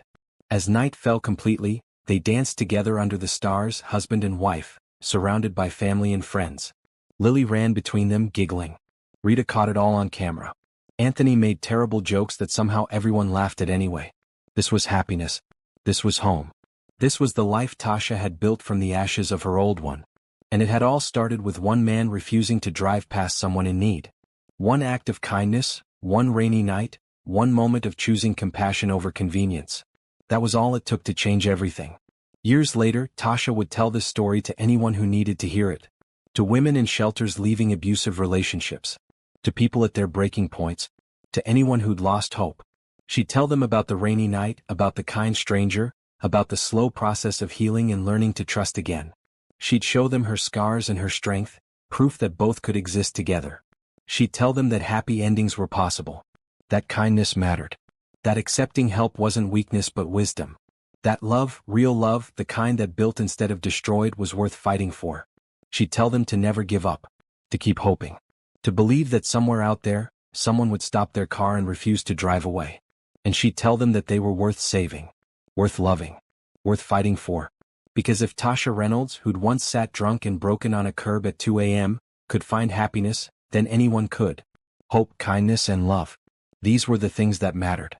Speaker 1: As night fell completely, they danced together under the stars, husband and wife, surrounded by family and friends. Lily ran between them, giggling. Rita caught it all on camera. Anthony made terrible jokes that somehow everyone laughed at anyway. This was happiness. This was home. This was the life Tasha had built from the ashes of her old one. And it had all started with one man refusing to drive past someone in need. One act of kindness, one rainy night, one moment of choosing compassion over convenience. That was all it took to change everything. Years later, Tasha would tell this story to anyone who needed to hear it. To women in shelters leaving abusive relationships. To people at their breaking points. To anyone who'd lost hope. She'd tell them about the rainy night, about the kind stranger, about the slow process of healing and learning to trust again. She'd show them her scars and her strength, proof that both could exist together. She'd tell them that happy endings were possible. That kindness mattered. That accepting help wasn't weakness but wisdom. That love, real love, the kind that built instead of destroyed, was worth fighting for. She'd tell them to never give up. To keep hoping. To believe that somewhere out there, someone would stop their car and refuse to drive away. And she'd tell them that they were worth saving. Worth loving. Worth fighting for. Because if Tasha Reynolds, who'd once sat drunk and broken on a curb at 2 a.m., could find happiness, then anyone could. Hope, kindness, and love. These were the things that mattered.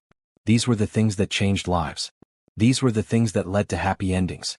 Speaker 1: These were the things that changed lives. These were the things that led to happy endings.